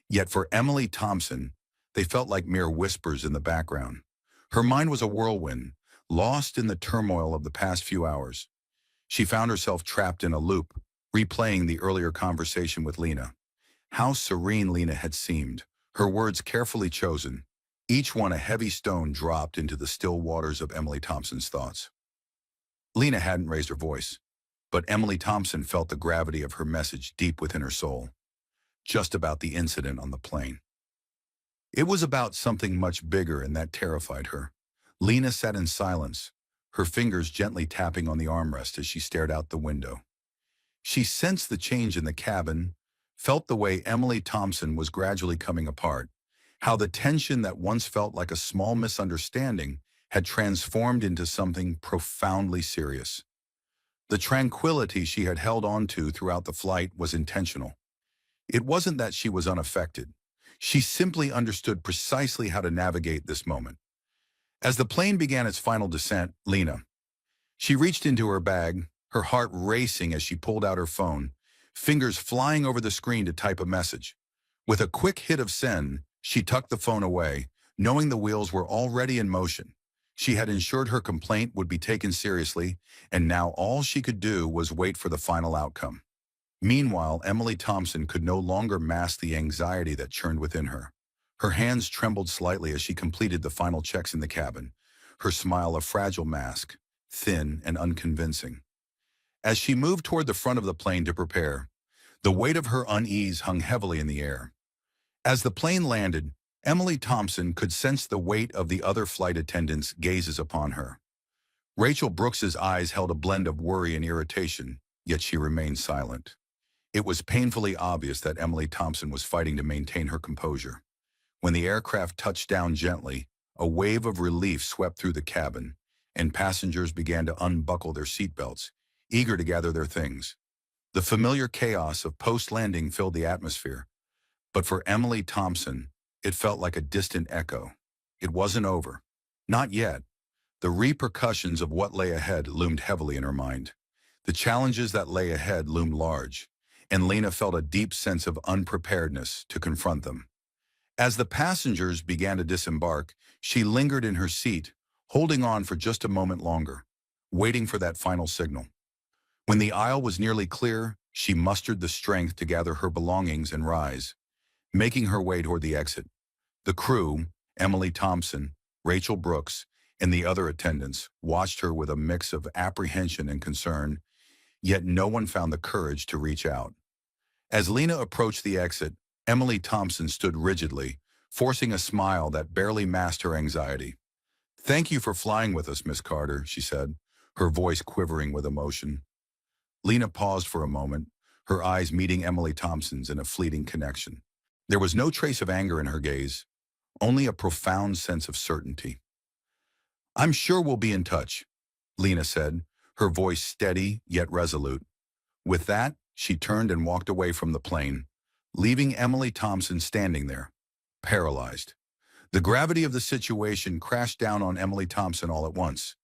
S1: yet for Emily Thompson, they felt like mere whispers in the background. Her mind was a whirlwind, lost in the turmoil of the past few hours. She found herself trapped in a loop, replaying the earlier conversation with Lena. How serene Lena had seemed, her words carefully chosen, each one a heavy stone dropped into the still waters of Emily Thompson's thoughts. Lena hadn't raised her voice, but Emily Thompson felt the gravity of her message deep within her soul, just about the incident on the plane. It was about something much bigger, and that terrified her. Lena sat in silence, her fingers gently tapping on the armrest as she stared out the window. She sensed the change in the cabin, felt the way Emily Thompson was gradually coming apart, how the tension that once felt like a small misunderstanding had transformed into something profoundly serious. The tranquility she had held on to throughout the flight was intentional. It wasn't that she was unaffected. She simply understood precisely how to navigate this moment. As the plane began its final descent, she reached into her bag, her heart racing as she pulled out her phone, fingers flying over the screen to type a message. With a quick hit of send, she tucked the phone away, knowing the wheels were already in motion. She had ensured her complaint would be taken seriously, and now all she could do was wait for the final outcome. Meanwhile, Emily Thompson could no longer mask the anxiety that churned within her. Her hands trembled slightly as she completed the final checks in the cabin, her smile a fragile mask, thin and unconvincing. As she moved toward the front of the plane to prepare, the weight of her unease hung heavily in the air. As the plane landed, Emily Thompson could sense the weight of the other flight attendants' gazes upon her. Rachel Brooks's eyes held a blend of worry and irritation, yet she remained silent. It was painfully obvious that Emily Thompson was fighting to maintain her composure. When the aircraft touched down gently, a wave of relief swept through the cabin, and passengers began to unbuckle their seatbelts, eager to gather their things. The familiar chaos of post-landing filled the atmosphere, but for Emily Thompson, it felt like a distant echo. It wasn't over. Not yet. The repercussions of what lay ahead loomed heavily in her mind. The challenges that lay ahead loomed large, and Lena felt a deep sense of unpreparedness to confront them. As the passengers began to disembark, she lingered in her seat, holding on for just a moment longer, waiting for that final signal. When the aisle was nearly clear, she mustered the strength to gather her belongings and rise, making her way toward the exit. The crew, Emily Thompson, Rachel Brooks, and the other attendants, watched her with a mix of apprehension and concern, yet no one found the courage to reach out. As Lena approached the exit, Emily Thompson stood rigidly, forcing a smile that barely masked her anxiety. "Thank you for flying with us, Miss Carter," she said, her voice quivering with emotion. Lena paused for a moment, her eyes meeting Emily Thompson's in a fleeting connection. There was no trace of anger in her gaze, only a profound sense of certainty. "I'm sure we'll be in touch," Lena said, her voice steady yet resolute. With that, she turned and walked away from the plane, leaving Emily Thompson standing there, paralyzed. The gravity of the situation crashed down on Emily Thompson all at once,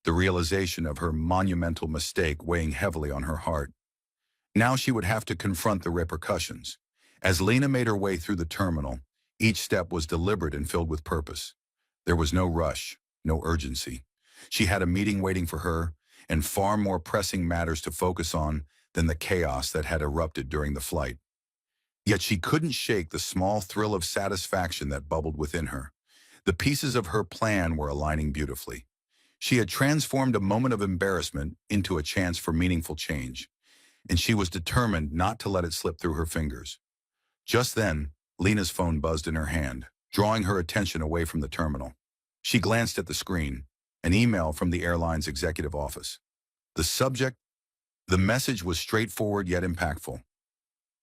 S1: the realization of her monumental mistake weighing heavily on her heart. Now she would have to confront the repercussions. As Lena made her way through the terminal, each step was deliberate and filled with purpose. There was no rush, no urgency. She had a meeting waiting for her, and far more pressing matters to focus on than the chaos that had erupted during the flight. Yet she couldn't shake the small thrill of satisfaction that bubbled within her. The pieces of her plan were aligning beautifully. She had transformed a moment of embarrassment into a chance for meaningful change, and she was determined not to let it slip through her fingers. Just then, Lena's phone buzzed in her hand, drawing her attention away from the terminal. She glanced at the screen, an email from the airline's executive office. The message was straightforward yet impactful.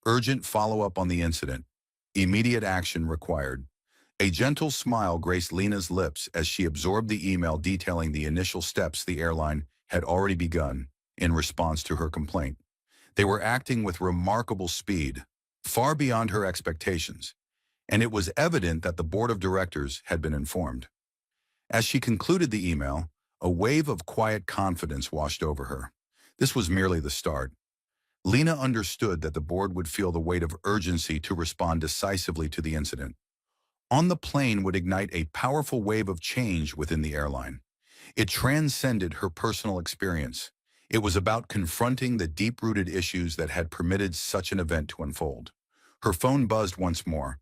S1: Urgent follow-up on the incident. Immediate action required. A gentle smile graced Lena's lips as she absorbed the email detailing the initial steps the airline had already begun in response to her complaint. They were acting with remarkable speed, far beyond her expectations, and it was evident that the board of directors had been informed. As she concluded the email, a wave of quiet confidence washed over her. This was merely the start. Lena understood that the board would feel the weight of urgency to respond decisively to the incident. On the plane would ignite a powerful wave of change within the airline. It transcended her personal experience. It was about confronting the deep-rooted issues that had permitted such an event to unfold. Her phone buzzed once more,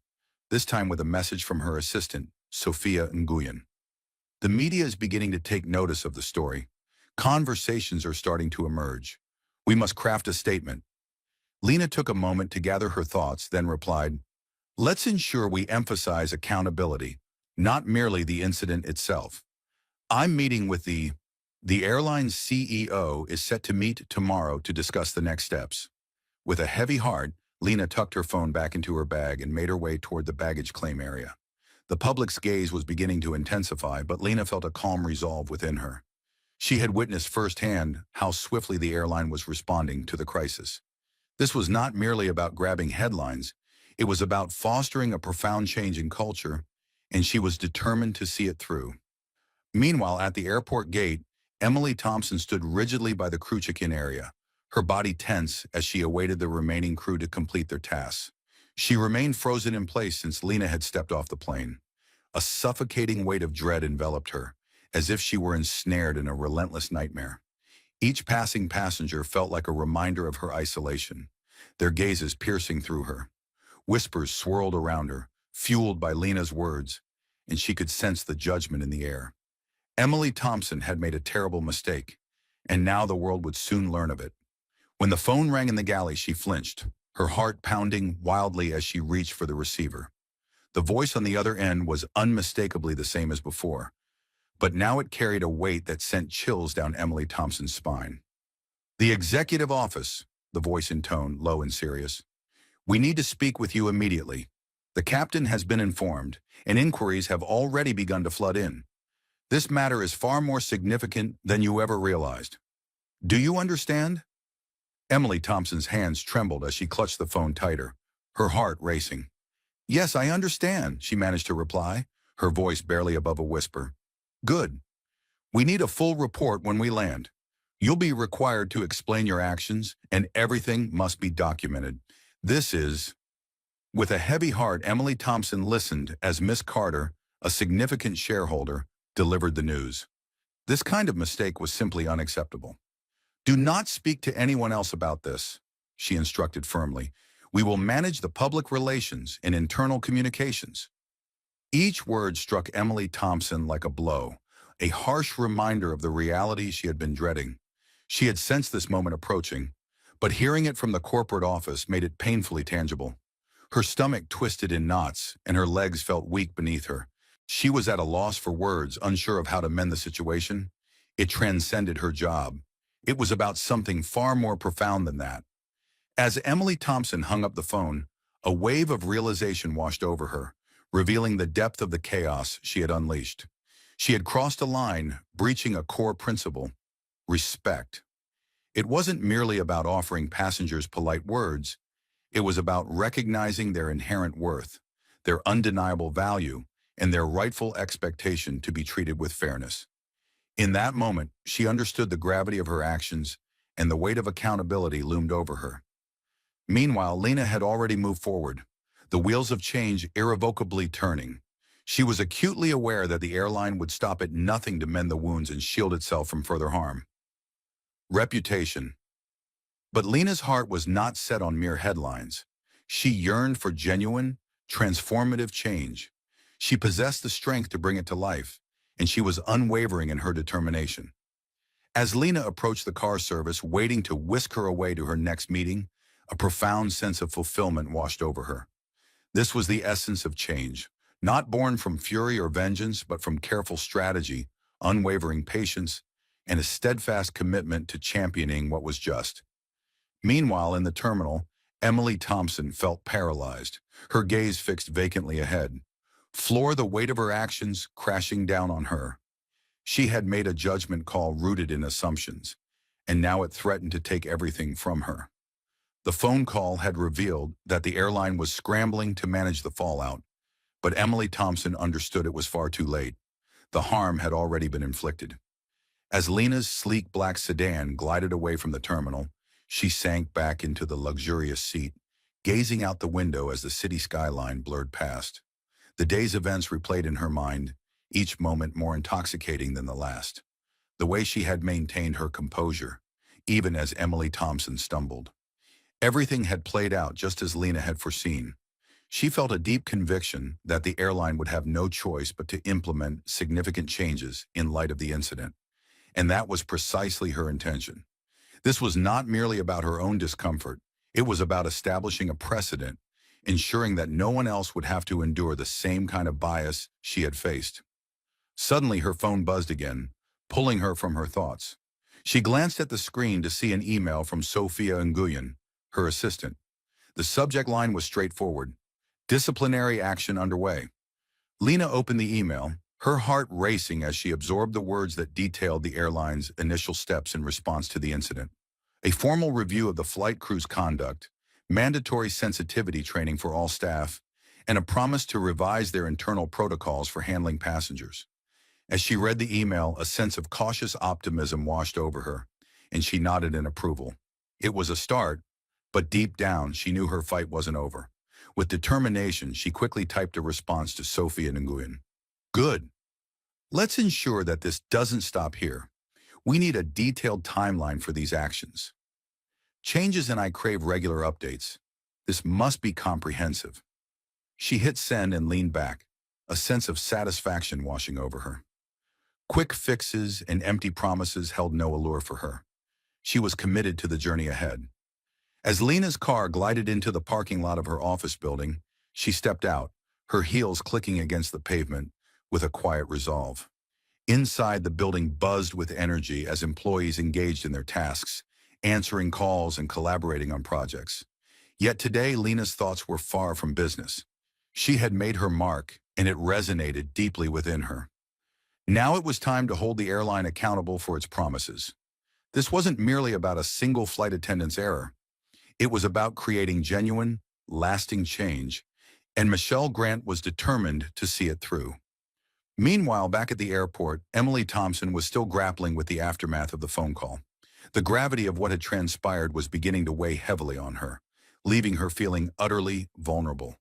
S1: this time with a message from her assistant, Sophia Nguyen. The media is beginning to take notice of the story. Conversations are starting to emerge. We must craft a statement. Lena took a moment to gather her thoughts, then replied, "Let's ensure we emphasize accountability, not merely the incident itself. I'm meeting with the airline's CEO is set to meet tomorrow to discuss the next steps." With a heavy heart, Lena tucked her phone back into her bag and made her way toward the baggage claim area. The public's gaze was beginning to intensify, but Lena felt a calm resolve within her. She had witnessed firsthand how swiftly the airline was responding to the crisis. This was not merely about grabbing headlines, it was about fostering a profound change in culture, and she was determined to see it through. Meanwhile, at the airport gate, Emily Thompson stood rigidly by the crew check-in area, her body tense as she awaited the remaining crew to complete their tasks. She remained frozen in place since Lena had stepped off the plane. A suffocating weight of dread enveloped her, as if she were ensnared in a relentless nightmare. Each passing passenger felt like a reminder of her isolation, their gazes piercing through her. Whispers swirled around her, fueled by Lena's words, and she could sense the judgment in the air. Emily Thompson had made a terrible mistake, and now the world would soon learn of it. When the phone rang in the galley, she flinched, her heart pounding wildly as she reached for the receiver. The voice on the other end was unmistakably the same as before, but now it carried a weight that sent chills down Emily Thompson's spine. "The executive office," the voice intoned, low and serious. "We need to speak with you immediately. The captain has been informed, and inquiries have already begun to flood in. This matter is far more significant than you ever realized. Do you understand?" Emily Thompson's hands trembled as she clutched the phone tighter, her heart racing. "Yes, I understand," she managed to reply, her voice barely above a whisper. "Good. We need a full report when we land. You'll be required to explain your actions, and everything must be documented. This is..." With a heavy heart, Emily Thompson listened as Miss Carter, a significant shareholder, delivered the news. This kind of mistake was simply unacceptable. "Do not speak to anyone else about this," she instructed firmly. "We will manage the public relations and internal communications." Each word struck Emily Thompson like a blow, a harsh reminder of the reality she had been dreading. She had sensed this moment approaching, but hearing it from the corporate office made it painfully tangible. Her stomach twisted in knots, and her legs felt weak beneath her. She was at a loss for words, unsure of how to mend the situation. It transcended her job. It was about something far more profound than that. As Emily Thompson hung up the phone, a wave of realization washed over her, revealing the depth of the chaos she had unleashed. She had crossed a line, breaching a core principle: respect. It wasn't merely about offering passengers polite words. It was about recognizing their inherent worth, their undeniable value, and their rightful expectation to be treated with fairness. In that moment, she understood the gravity of her actions, and the weight of accountability loomed over her. Meanwhile, Lena had already moved forward, the wheels of change irrevocably turning. She was acutely aware that the airline would stop at nothing to mend the wounds and shield itself from further harm. Reputation. But Lena's heart was not set on mere headlines. She yearned for genuine, transformative change. She possessed the strength to bring it to life, and she was unwavering in her determination. As Lena approached the car service, waiting to whisk her away to her next meeting, a profound sense of fulfillment washed over her. This was the essence of change, not born from fury or vengeance, but from careful strategy, unwavering patience, and a steadfast commitment to championing what was just. Meanwhile, in the terminal, Emily Thompson felt paralyzed, her gaze fixed vacantly ahead. The weight of her actions crashing down on her. She had made a judgment call rooted in assumptions, and now it threatened to take everything from her. The phone call had revealed that the airline was scrambling to manage the fallout, but Emily Thompson understood it was far too late. The harm had already been inflicted. As Lena's sleek black sedan glided away from the terminal, she sank back into the luxurious seat, gazing out the window as the city skyline blurred past. The day's events replayed in her mind, each moment more intoxicating than the last. The way she had maintained her composure, even as Emily Thompson stumbled. Everything had played out just as Lena had foreseen. She felt a deep conviction that the airline would have no choice but to implement significant changes in light of the incident. And that was precisely her intention. This was not merely about her own discomfort. It was about establishing a precedent, ensuring that no one else would have to endure the same kind of bias she had faced. Suddenly, her phone buzzed again, pulling her from her thoughts. She glanced at the screen to see an email from Sofia Nguyen, her assistant. The subject line was straightforward: disciplinary action underway. Lena opened the email, her heart racing as she absorbed the words that detailed the airline's initial steps in response to the incident. A formal review of the flight crew's conduct, mandatory sensitivity training for all staff, and a promise to revise their internal protocols for handling passengers. As she read the email, a sense of cautious optimism washed over her, and she nodded in approval. It was a start, but deep down she knew her fight wasn't over. With determination, she quickly typed a response to Sophia Nguyen. Good. Let's ensure that this doesn't stop here. We need a detailed timeline for these actions. Changes, and I crave regular updates. This must be comprehensive. She hit send and leaned back, a sense of satisfaction washing over her. Quick fixes and empty promises held no allure for her. She was committed to the journey ahead. As Lena's car glided into the parking lot of her office building, she stepped out, her heels clicking against the pavement, with a quiet resolve. Inside, the building buzzed with energy as employees engaged in their tasks, answering calls and collaborating on projects. Yet today, Lena's thoughts were far from business. She had made her mark, and it resonated deeply within her. Now it was time to hold the airline accountable for its promises. This wasn't merely about a single flight attendant's error. It was about creating genuine, lasting change, and Michelle Grant was determined to see it through. Meanwhile, back at the airport, Emily Thompson was still grappling with the aftermath of the phone call. The gravity of what had transpired was beginning to weigh heavily on her, leaving her feeling utterly vulnerable.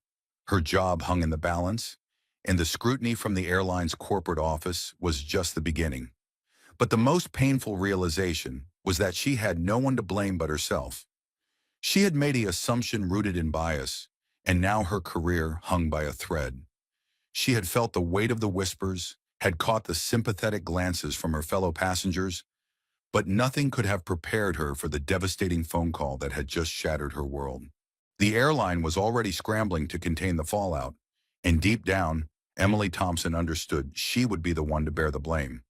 S1: Her job hung in the balance, and the scrutiny from the airline's corporate office was just the beginning. But the most painful realization was that she had no one to blame but herself. She had made an assumption rooted in bias, and now her career hung by a thread. She had felt the weight of the whispers, had caught the sympathetic glances from her fellow passengers, but nothing could have prepared her for the devastating phone call that had just shattered her world. The airline was already scrambling to contain the fallout, and deep down, Emily Thompson understood she would be the one to bear the blame.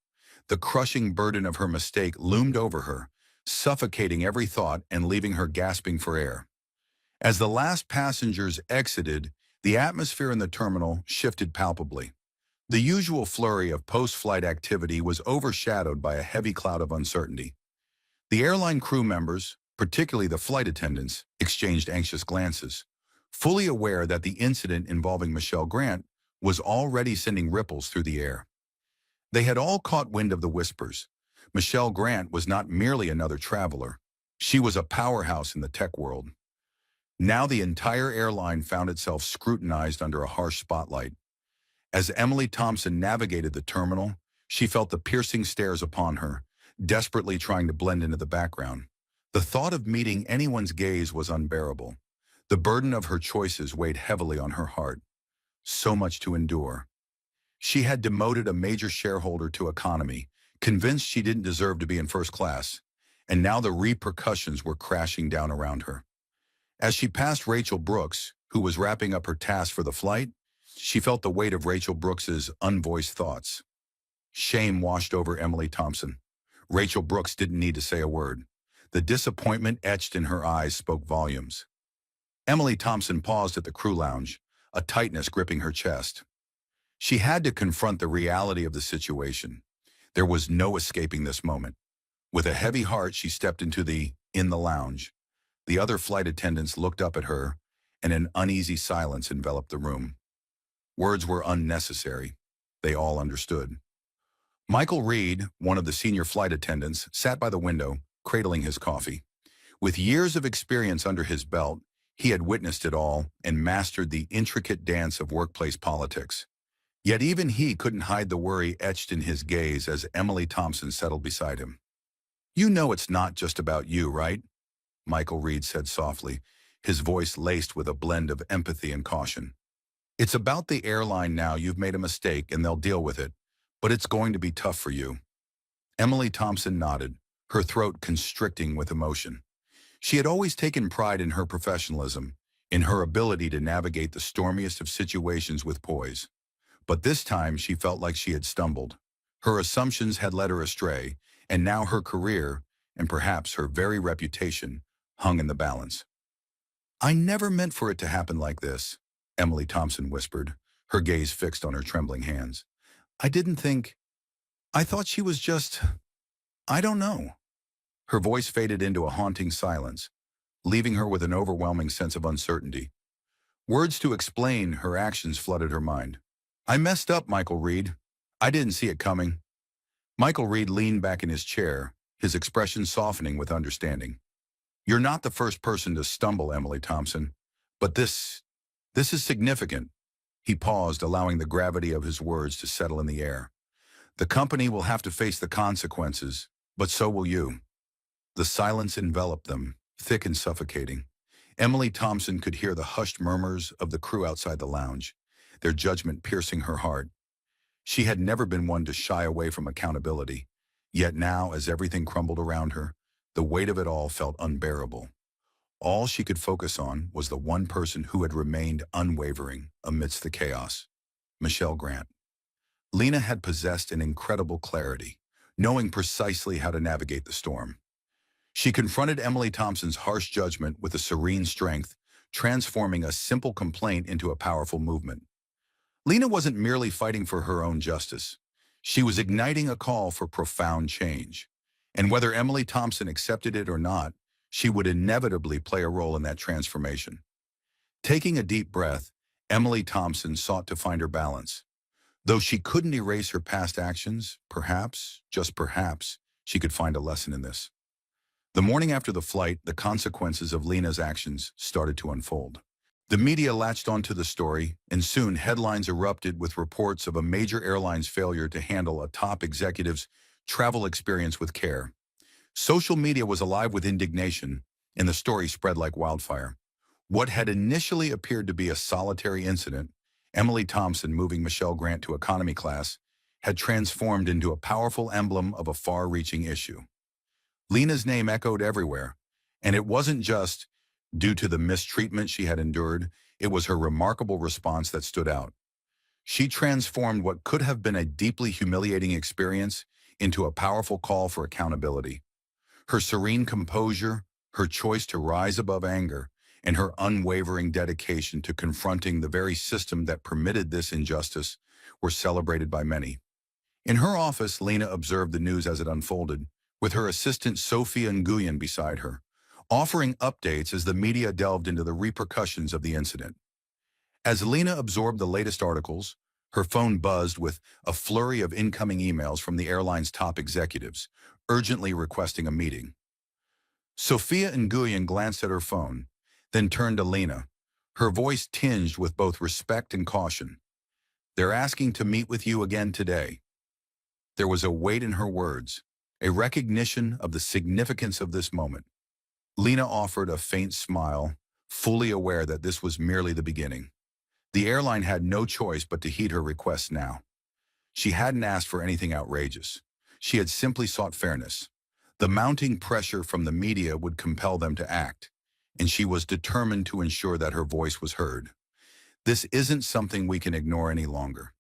S1: The crushing burden of her mistake loomed over her, suffocating every thought and leaving her gasping for air. As the last passengers exited, the atmosphere in the terminal shifted palpably. The usual flurry of post-flight activity was overshadowed by a heavy cloud of uncertainty. The airline crew members, particularly the flight attendants, exchanged anxious glances, fully aware that the incident involving Michelle Grant was already sending ripples through the air. They had all caught wind of the whispers. Michelle Grant was not merely another traveler. She was a powerhouse in the tech world. Now the entire airline found itself scrutinized under a harsh spotlight. As Emily Thompson navigated the terminal, she felt the piercing stares upon her, desperately trying to blend into the background. The thought of meeting anyone's gaze was unbearable. The burden of her choices weighed heavily on her heart. So much to endure. She had demoted a major shareholder to economy, convinced she didn't deserve to be in first class, and now the repercussions were crashing down around her. As she passed Rachel Brooks, who was wrapping up her task for the flight, she felt the weight of Rachel Brooks's unvoiced thoughts. Shame washed over Emily Thompson. Rachel Brooks didn't need to say a word. The disappointment etched in her eyes spoke volumes. Emily Thompson paused at the crew lounge, a tightness gripping her chest. She had to confront the reality of the situation. There was no escaping this moment. With a heavy heart, she stepped into the lounge. The other flight attendants looked up at her, and an uneasy silence enveloped the room. Words were unnecessary. They all understood. Michael Reed, one of the senior flight attendants, sat by the window, cradling his coffee. With years of experience under his belt, he had witnessed it all and mastered the intricate dance of workplace politics. Yet even he couldn't hide the worry etched in his gaze as Emily Thompson settled beside him. "You know it's not just about you, right?" Michael Reed said softly, his voice laced with a blend of empathy and caution. "It's about the airline now. You've made a mistake and they'll deal with it, but it's going to be tough for you." Emily Thompson nodded, her throat constricting with emotion. She had always taken pride in her professionalism, in her ability to navigate the stormiest of situations with poise. But this time she felt like she had stumbled. Her assumptions had led her astray, and now her career, and perhaps her very reputation, hung in the balance. "I never meant for it to happen like this," Emily Thompson whispered, her gaze fixed on her trembling hands. I thought she was just, I don't know." Her voice faded into a haunting silence, leaving her with an overwhelming sense of uncertainty. Words to explain her actions flooded her mind. "I messed up, Michael Reed. I didn't see it coming." Michael Reed leaned back in his chair, his expression softening with understanding. "You're not the first person to stumble, Emily Thompson, but this is significant." He paused, allowing the gravity of his words to settle in the air. "The company will have to face the consequences, but so will you." The silence enveloped them, thick and suffocating. Emily Thompson could hear the hushed murmurs of the crew outside the lounge, their judgment piercing her heart. She had never been one to shy away from accountability, yet now, as everything crumbled around her, the weight of it all felt unbearable. All she could focus on was the one person who had remained unwavering amidst the chaos: Michelle Grant. Lena had possessed an incredible clarity, knowing precisely how to navigate the storm. She confronted Emily Thompson's harsh judgment with a serene strength, transforming a simple complaint into a powerful movement. Lena wasn't merely fighting for her own justice. She was igniting a call for profound change. And whether Emily Thompson accepted it or not, she would inevitably play a role in that transformation. Taking a deep breath, Emily Thompson sought to find her balance. Though she couldn't erase her past actions, perhaps, just perhaps, she could find a lesson in this. The morning after the flight, the consequences of Lena's actions started to unfold. The media latched onto the story, and soon headlines erupted with reports of a major airline's failure to handle a top executive's travel experience with care. Social media was alive with indignation, and the story spread like wildfire. What had initially appeared to be a solitary incident, Emily Thompson moving Michelle Grant to economy class, had transformed into a powerful emblem of a far-reaching issue. Lena's name echoed everywhere, and it wasn't just due to the mistreatment she had endured, it was her remarkable response that stood out. She transformed what could have been a deeply humiliating experience into a powerful call for accountability. Her serene composure, her choice to rise above anger, and her unwavering dedication to confronting the very system that permitted this injustice were celebrated by many. In her office, Lena observed the news as it unfolded, with her assistant Sophia Nguyen beside her, offering updates as the media delved into the repercussions of the incident. As Lena absorbed the latest articles, her phone buzzed with a flurry of incoming emails from the airline's top executives, urgently requesting a meeting. Sophia Nguyen glanced at her phone, then turned to Lena, her voice tinged with both respect and caution. "They're asking to meet with you again today." There was a weight in her words, a recognition of the significance of this moment. Lena offered a faint smile, fully aware that this was merely the beginning. The airline had no choice but to heed her request now. She hadn't asked for anything outrageous. She had simply sought fairness. The mounting pressure from the media would compel them to act, and she was determined to ensure that her voice was heard. "This isn't something we can ignore any longer.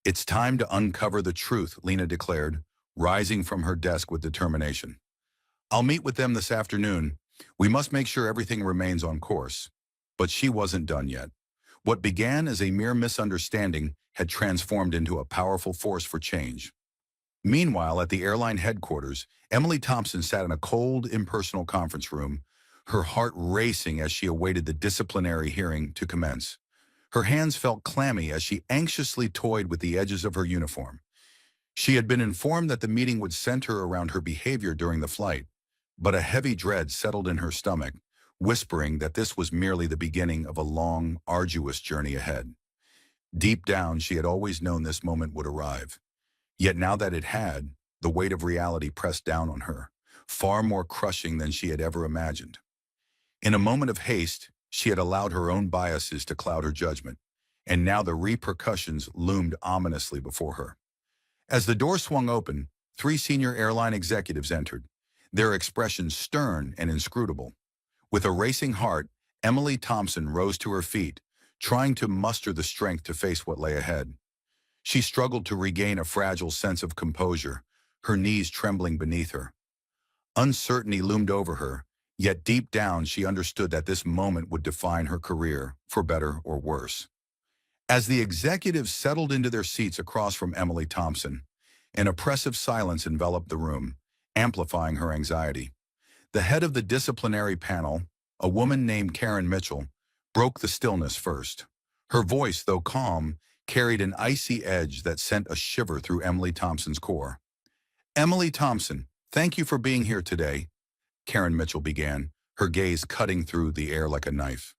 S1: It's time to uncover the truth," Lena declared, rising from her desk with determination. "I'll meet with them this afternoon. We must make sure everything remains on course." But she wasn't done yet. What began as a mere misunderstanding had transformed into a powerful force for change. Meanwhile, at the airline headquarters, Emily Thompson sat in a cold, impersonal conference room, her heart racing as she awaited the disciplinary hearing to commence. Her hands felt clammy as she anxiously toyed with the edges of her uniform. She had been informed that the meeting would center around her behavior during the flight, but a heavy dread settled in her stomach, whispering that this was merely the beginning of a long, arduous journey ahead. Deep down, she had always known this moment would arrive. Yet now that it had, the weight of reality pressed down on her, far more crushing than she had ever imagined. In a moment of haste, she had allowed her own biases to cloud her judgment, and now the repercussions loomed ominously before her. As the door swung open, three senior airline executives entered, their expressions stern and inscrutable. With a racing heart, Emily Thompson rose to her feet, trying to muster the strength to face what lay ahead. She struggled to regain a fragile sense of composure, her knees trembling beneath her. Uncertainty loomed over her, yet deep down she understood that this moment would define her career, for better or worse. As the executives settled into their seats across from Emily Thompson, an oppressive silence enveloped the room, amplifying her anxiety. The head of the disciplinary panel, a woman named Karen Mitchell, broke the stillness first. Her voice, though calm, carried an icy edge that sent a shiver through Emily Thompson's core. "Emily Thompson, thank you for being here today," Karen Mitchell began, her gaze cutting through the air like a knife.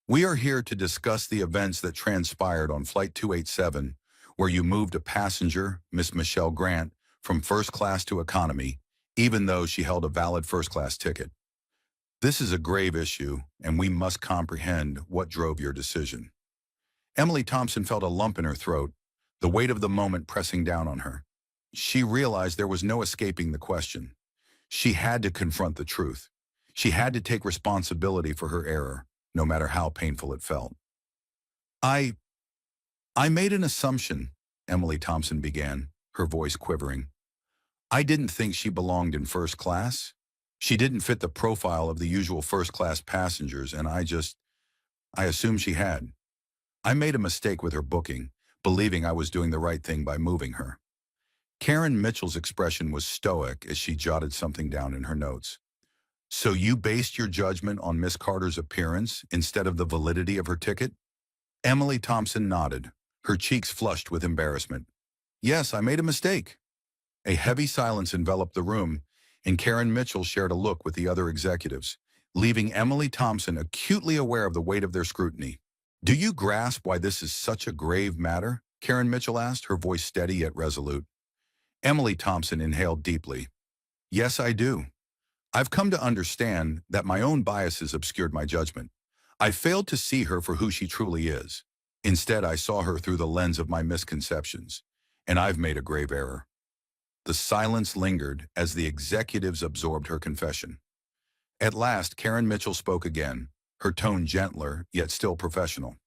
S1: "We are here to discuss the events that transpired on Flight 287, where you moved a passenger, Miss Michelle Grant, from first class to economy, even though she held a valid first-class ticket. This is a grave issue, and we must comprehend what drove your decision." Emily Thompson felt a lump in her throat, the weight of the moment pressing down on her. She realized there was no escaping the question. She had to confront the truth. She had to take responsibility for her error, no matter how painful it felt. I made an assumption," Emily Thompson began, her voice quivering. "I didn't think she belonged in first class. She didn't fit the profile of the usual first-class passengers, and I assumed she had. I made a mistake with her booking, believing I was doing the right thing by moving her." Karen Mitchell's expression was stoic as she jotted something down in her notes. "So you based your judgment on Miss Carter's appearance instead of the validity of her ticket?" Emily Thompson nodded, her cheeks flushed with embarrassment. "Yes, I made a mistake." A heavy silence enveloped the room, and Karen Mitchell shared a look with the other executives, leaving Emily Thompson acutely aware of the weight of their scrutiny. "Do you grasp why this is such a grave matter?" Karen Mitchell asked, her voice steady yet resolute. Emily Thompson inhaled deeply. "Yes, I do. I've come to understand that my own biases obscured my judgment. I failed to see her for who she truly is. Instead, I saw her through the lens of my misconceptions, and I've made a grave error." The silence lingered as the executives absorbed her confession. At last, Karen Mitchell spoke again, her tone gentler yet still professional.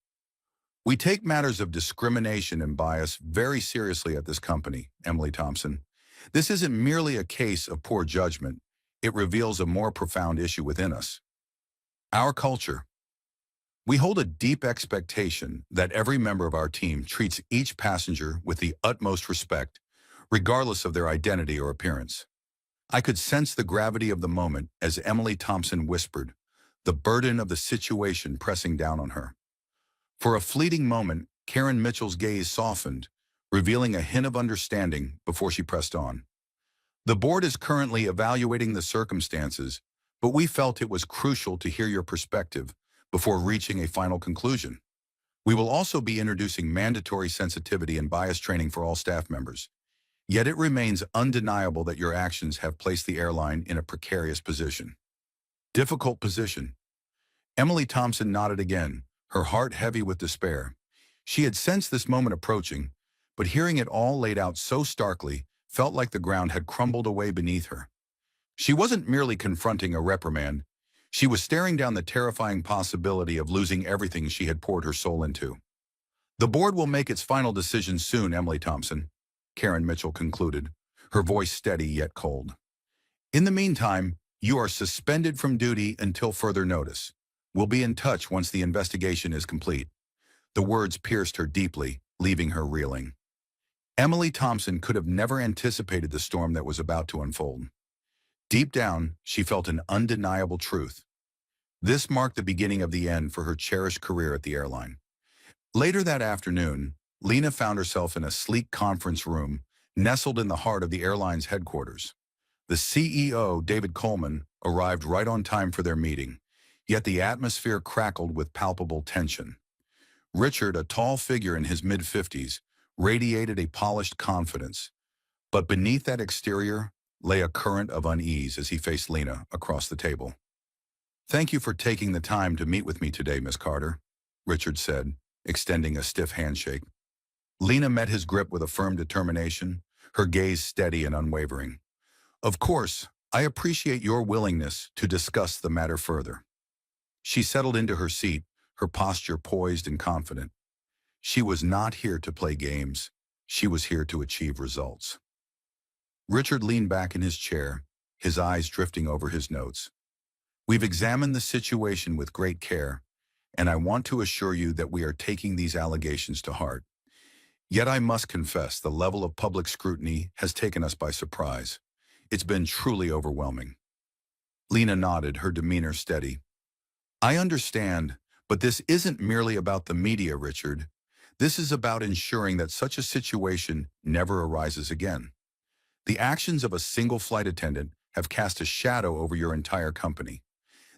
S1: "We take matters of discrimination and bias very seriously at this company, Emily Thompson. This isn't merely a case of poor judgment. It reveals a more profound issue within us. Our culture. We hold a deep expectation that every member of our team treats each passenger with the utmost respect, regardless of their identity or appearance." I could sense the gravity of the moment as Emily Thompson whispered, the burden of the situation pressing down on her. For a fleeting moment, Karen Mitchell's gaze softened, revealing a hint of understanding before she pressed on. "The board is currently evaluating the circumstances, but we felt it was crucial to hear your perspective before reaching a final conclusion. We will also be introducing mandatory sensitivity and bias training for all staff members. Yet it remains undeniable that your actions have placed the airline in a precarious position." Difficult position. Emily Thompson nodded again, her heart heavy with despair. She had sensed this moment approaching, but hearing it all laid out so starkly felt like the ground had crumbled away beneath her. She wasn't merely confronting a reprimand. She was staring down the terrifying possibility of losing everything she had poured her soul into. "The board will make its final decision soon, Emily Thompson," Karen Mitchell concluded, her voice steady yet cold. "In the meantime, you are suspended from duty until further notice. We'll be in touch once the investigation is complete." The words pierced her deeply, leaving her reeling. Emily Thompson could have never anticipated the storm that was about to unfold. Deep down, she felt an undeniable truth. This marked the beginning of the end for her cherished career at the airline. Later that afternoon, Lena found herself in a sleek conference room nestled in the heart of the airline's headquarters. The CEO, David Coleman, arrived right on time for their meeting, yet the atmosphere crackled with palpable tension. Richard, a tall figure in his mid-50s, radiated a polished confidence, but beneath that exterior lay a current of unease as he faced Lena across the table. "Thank you for taking the time to meet with me today, Miss Carter," Richard said, extending a stiff handshake. Lena met his grip with a firm determination, her gaze steady and unwavering. "Of course, I appreciate your willingness to discuss the matter further." She settled into her seat, her posture poised and confident. She was not here to play games. She was here to achieve results. Richard leaned back in his chair, his eyes drifting over his notes. "We've examined the situation with great care, and I want to assure you that we are taking these allegations to heart. Yet I must confess the level of public scrutiny has taken us by surprise. It's been truly overwhelming." Lena nodded, her demeanor steady. "I understand, but this isn't merely about the media, Richard. This is about ensuring that such a situation never arises again. The actions of a single flight attendant have cast a shadow over your entire company.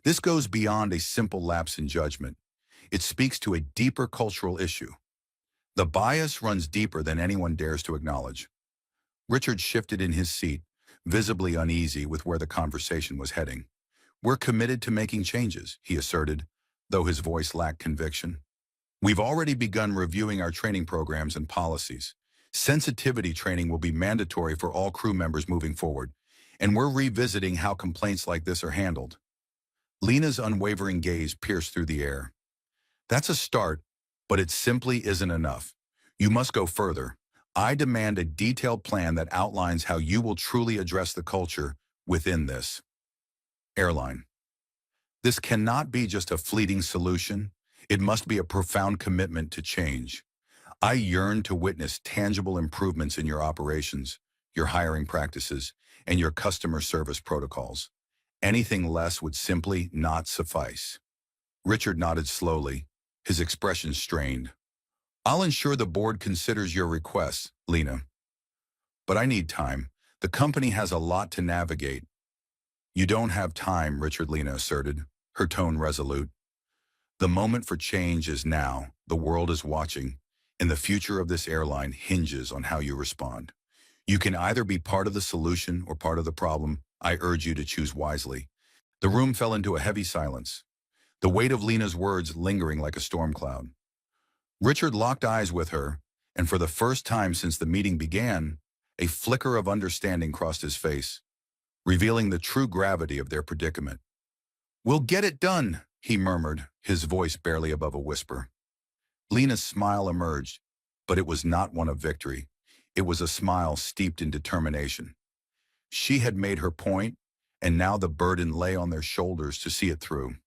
S1: This goes beyond a simple lapse in judgment. It speaks to a deeper cultural issue. The bias runs deeper than anyone dares to acknowledge." Richard shifted in his seat, visibly uneasy with where the conversation was heading. "We're committed to making changes," he asserted, though his voice lacked conviction. "We've already begun reviewing our training programs and policies. Sensitivity training will be mandatory for all crew members moving forward, and we're revisiting how complaints like this are handled." Lena's unwavering gaze pierced through the air. "That's a start, but it simply isn't enough. You must go further. I demand a detailed plan that outlines how you will truly address the culture within this airline. This cannot be just a fleeting solution. It must be a profound commitment to change. I yearn to witness tangible improvements in your operations, your hiring practices, and your customer service protocols. Anything less would simply not suffice." Richard nodded slowly, his expression strained. "I'll ensure the board considers your requests, Lena. But I need time. The company has a lot to navigate." "You don't have time," Richard, Lena asserted, her tone resolute. "The moment for change is now. The world is watching, and the future of this airline hinges on how you respond. You can either be part of the solution or part of the problem. I urge you to choose wisely." The room fell into a heavy silence, the weight of Lena's words lingering like a storm cloud. Richard locked eyes with her, and for the first time since the meeting began, a flicker of understanding crossed his face, revealing the true gravity of their predicament. "We'll get it done," he murmured, his voice barely above a whisper. Lena's smile emerged, but it was not one of victory. It was a smile steeped in determination. She had made her point, and now the burden lay on their shoulders to see it through.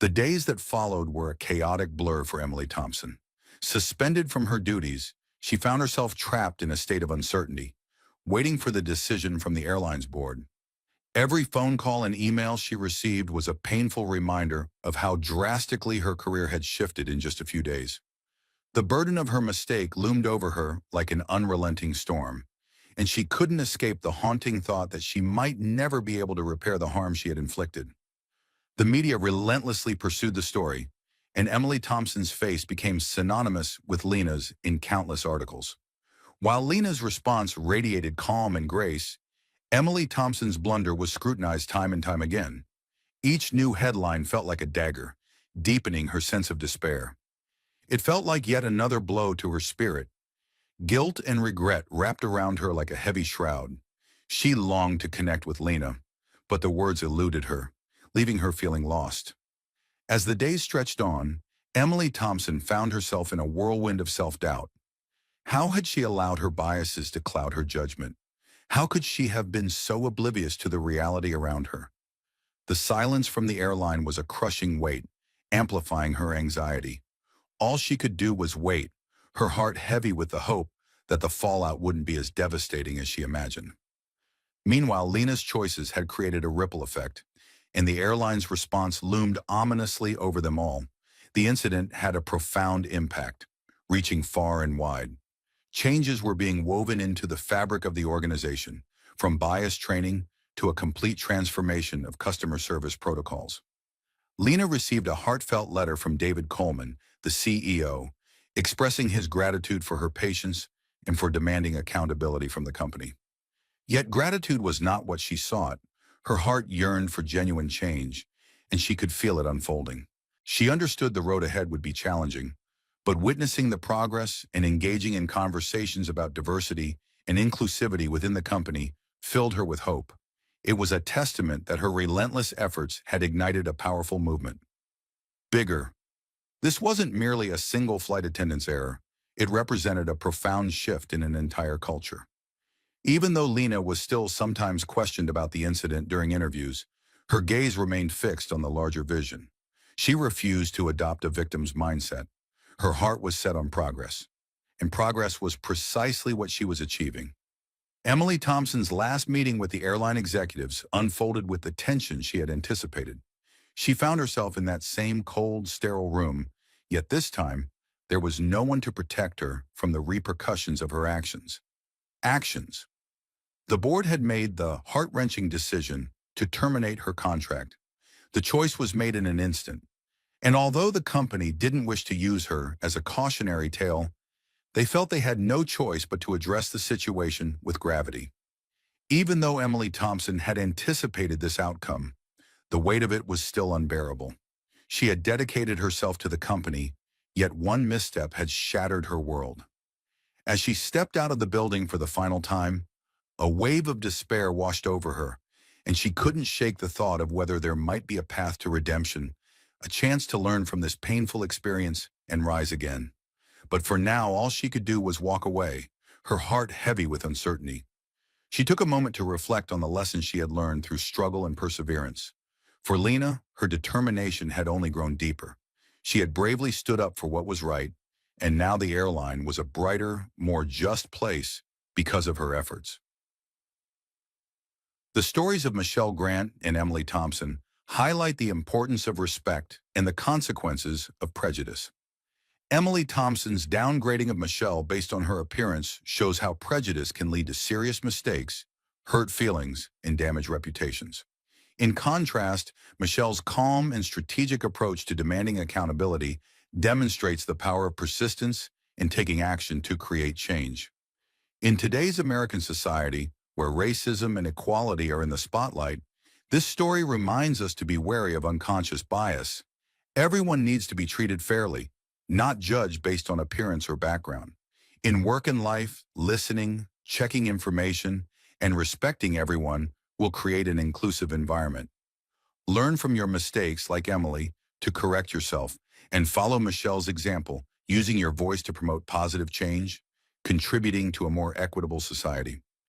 S1: The days that followed were a chaotic blur for Emily Thompson. Suspended from her duties, she found herself trapped in a state of uncertainty, waiting for the decision from the airline's board. Every phone call and email she received was a painful reminder of how drastically her career had shifted in just a few days. The burden of her mistake loomed over her like an unrelenting storm, and she couldn't escape the haunting thought that she might never be able to repair the harm she had inflicted. The media relentlessly pursued the story, and Emily Thompson's face became synonymous with Lena's in countless articles. While Lena's response radiated calm and grace, Emily Thompson's blunder was scrutinized time and time again. Each new headline felt like a dagger, deepening her sense of despair. It felt like yet another blow to her spirit. Guilt and regret wrapped around her like a heavy shroud. She longed to connect with Lena, but the words eluded her, leaving her feeling lost. As the days stretched on, Emily Thompson found herself in a whirlwind of self-doubt. How had she allowed her biases to cloud her judgment? How could she have been so oblivious to the reality around her? The silence from the airline was a crushing weight, amplifying her anxiety. All she could do was wait, her heart heavy with the hope that the fallout wouldn't be as devastating as she imagined. Meanwhile, Lena's choices had created a ripple effect. and the airline's response loomed ominously over them all. The incident had a profound impact, reaching far and wide. Changes were being woven into the fabric of the organization, from bias training to a complete transformation of customer service protocols. Lena received a heartfelt letter from David Coleman, the CEO, expressing his gratitude for her patience and for demanding accountability from the company. Yet gratitude was not what she sought. Her heart yearned for genuine change, and she could feel it unfolding. She understood the road ahead would be challenging, but witnessing the progress and engaging in conversations about diversity and inclusivity within the company filled her with hope. It was a testament that her relentless efforts had ignited a powerful movement. Bigger. This wasn't merely a single flight attendant's error. It represented a profound shift in an entire culture. Even though Lena was still sometimes questioned about the incident during interviews, her gaze remained fixed on the larger vision. She refused to adopt a victim's mindset. Her heart was set on progress, and progress was precisely what she was achieving. Emily Thompson's last meeting with the airline executives unfolded with the tension she had anticipated. She found herself in that same cold, sterile room, yet this time, there was no one to protect her from the repercussions of her actions. Actions. The board had made the heart-wrenching decision to terminate her contract. The choice was made in an instant, and although the company didn't wish to use her as a cautionary tale, they felt they had no choice but to address the situation with gravity. Even though Emily Thompson had anticipated this outcome, the weight of it was still unbearable. She had dedicated herself to the company, yet one misstep had shattered her world. As she stepped out of the building for the final time, a wave of despair washed over her, and she couldn't shake the thought of whether there might be a path to redemption, a chance to learn from this painful experience and rise again. But for now, all she could do was walk away, her heart heavy with uncertainty. She took a moment to reflect on the lessons she had learned through struggle and perseverance. For Lena, her determination had only grown deeper. She had bravely stood up for what was right, and now the airline was a brighter, more just place because of her efforts. The stories of Michelle Grant and Emily Thompson highlight the importance of respect and the consequences of prejudice. Emily Thompson's downgrading of Michelle based on her appearance shows how prejudice can lead to serious mistakes, hurt feelings, and damage reputations. In contrast, Michelle's calm and strategic approach to demanding accountability demonstrates the power of persistence and taking action to create change. In today's American society, where racism and equality are in the spotlight, this story reminds us to be wary of unconscious bias. Everyone needs to be treated fairly, not judged based on appearance or background. In work and life, listening, checking information, and respecting everyone will create an inclusive environment. Learn from your mistakes, like Emily, to correct yourself, and follow Michelle's example, using your voice to promote positive change, contributing to a more equitable society.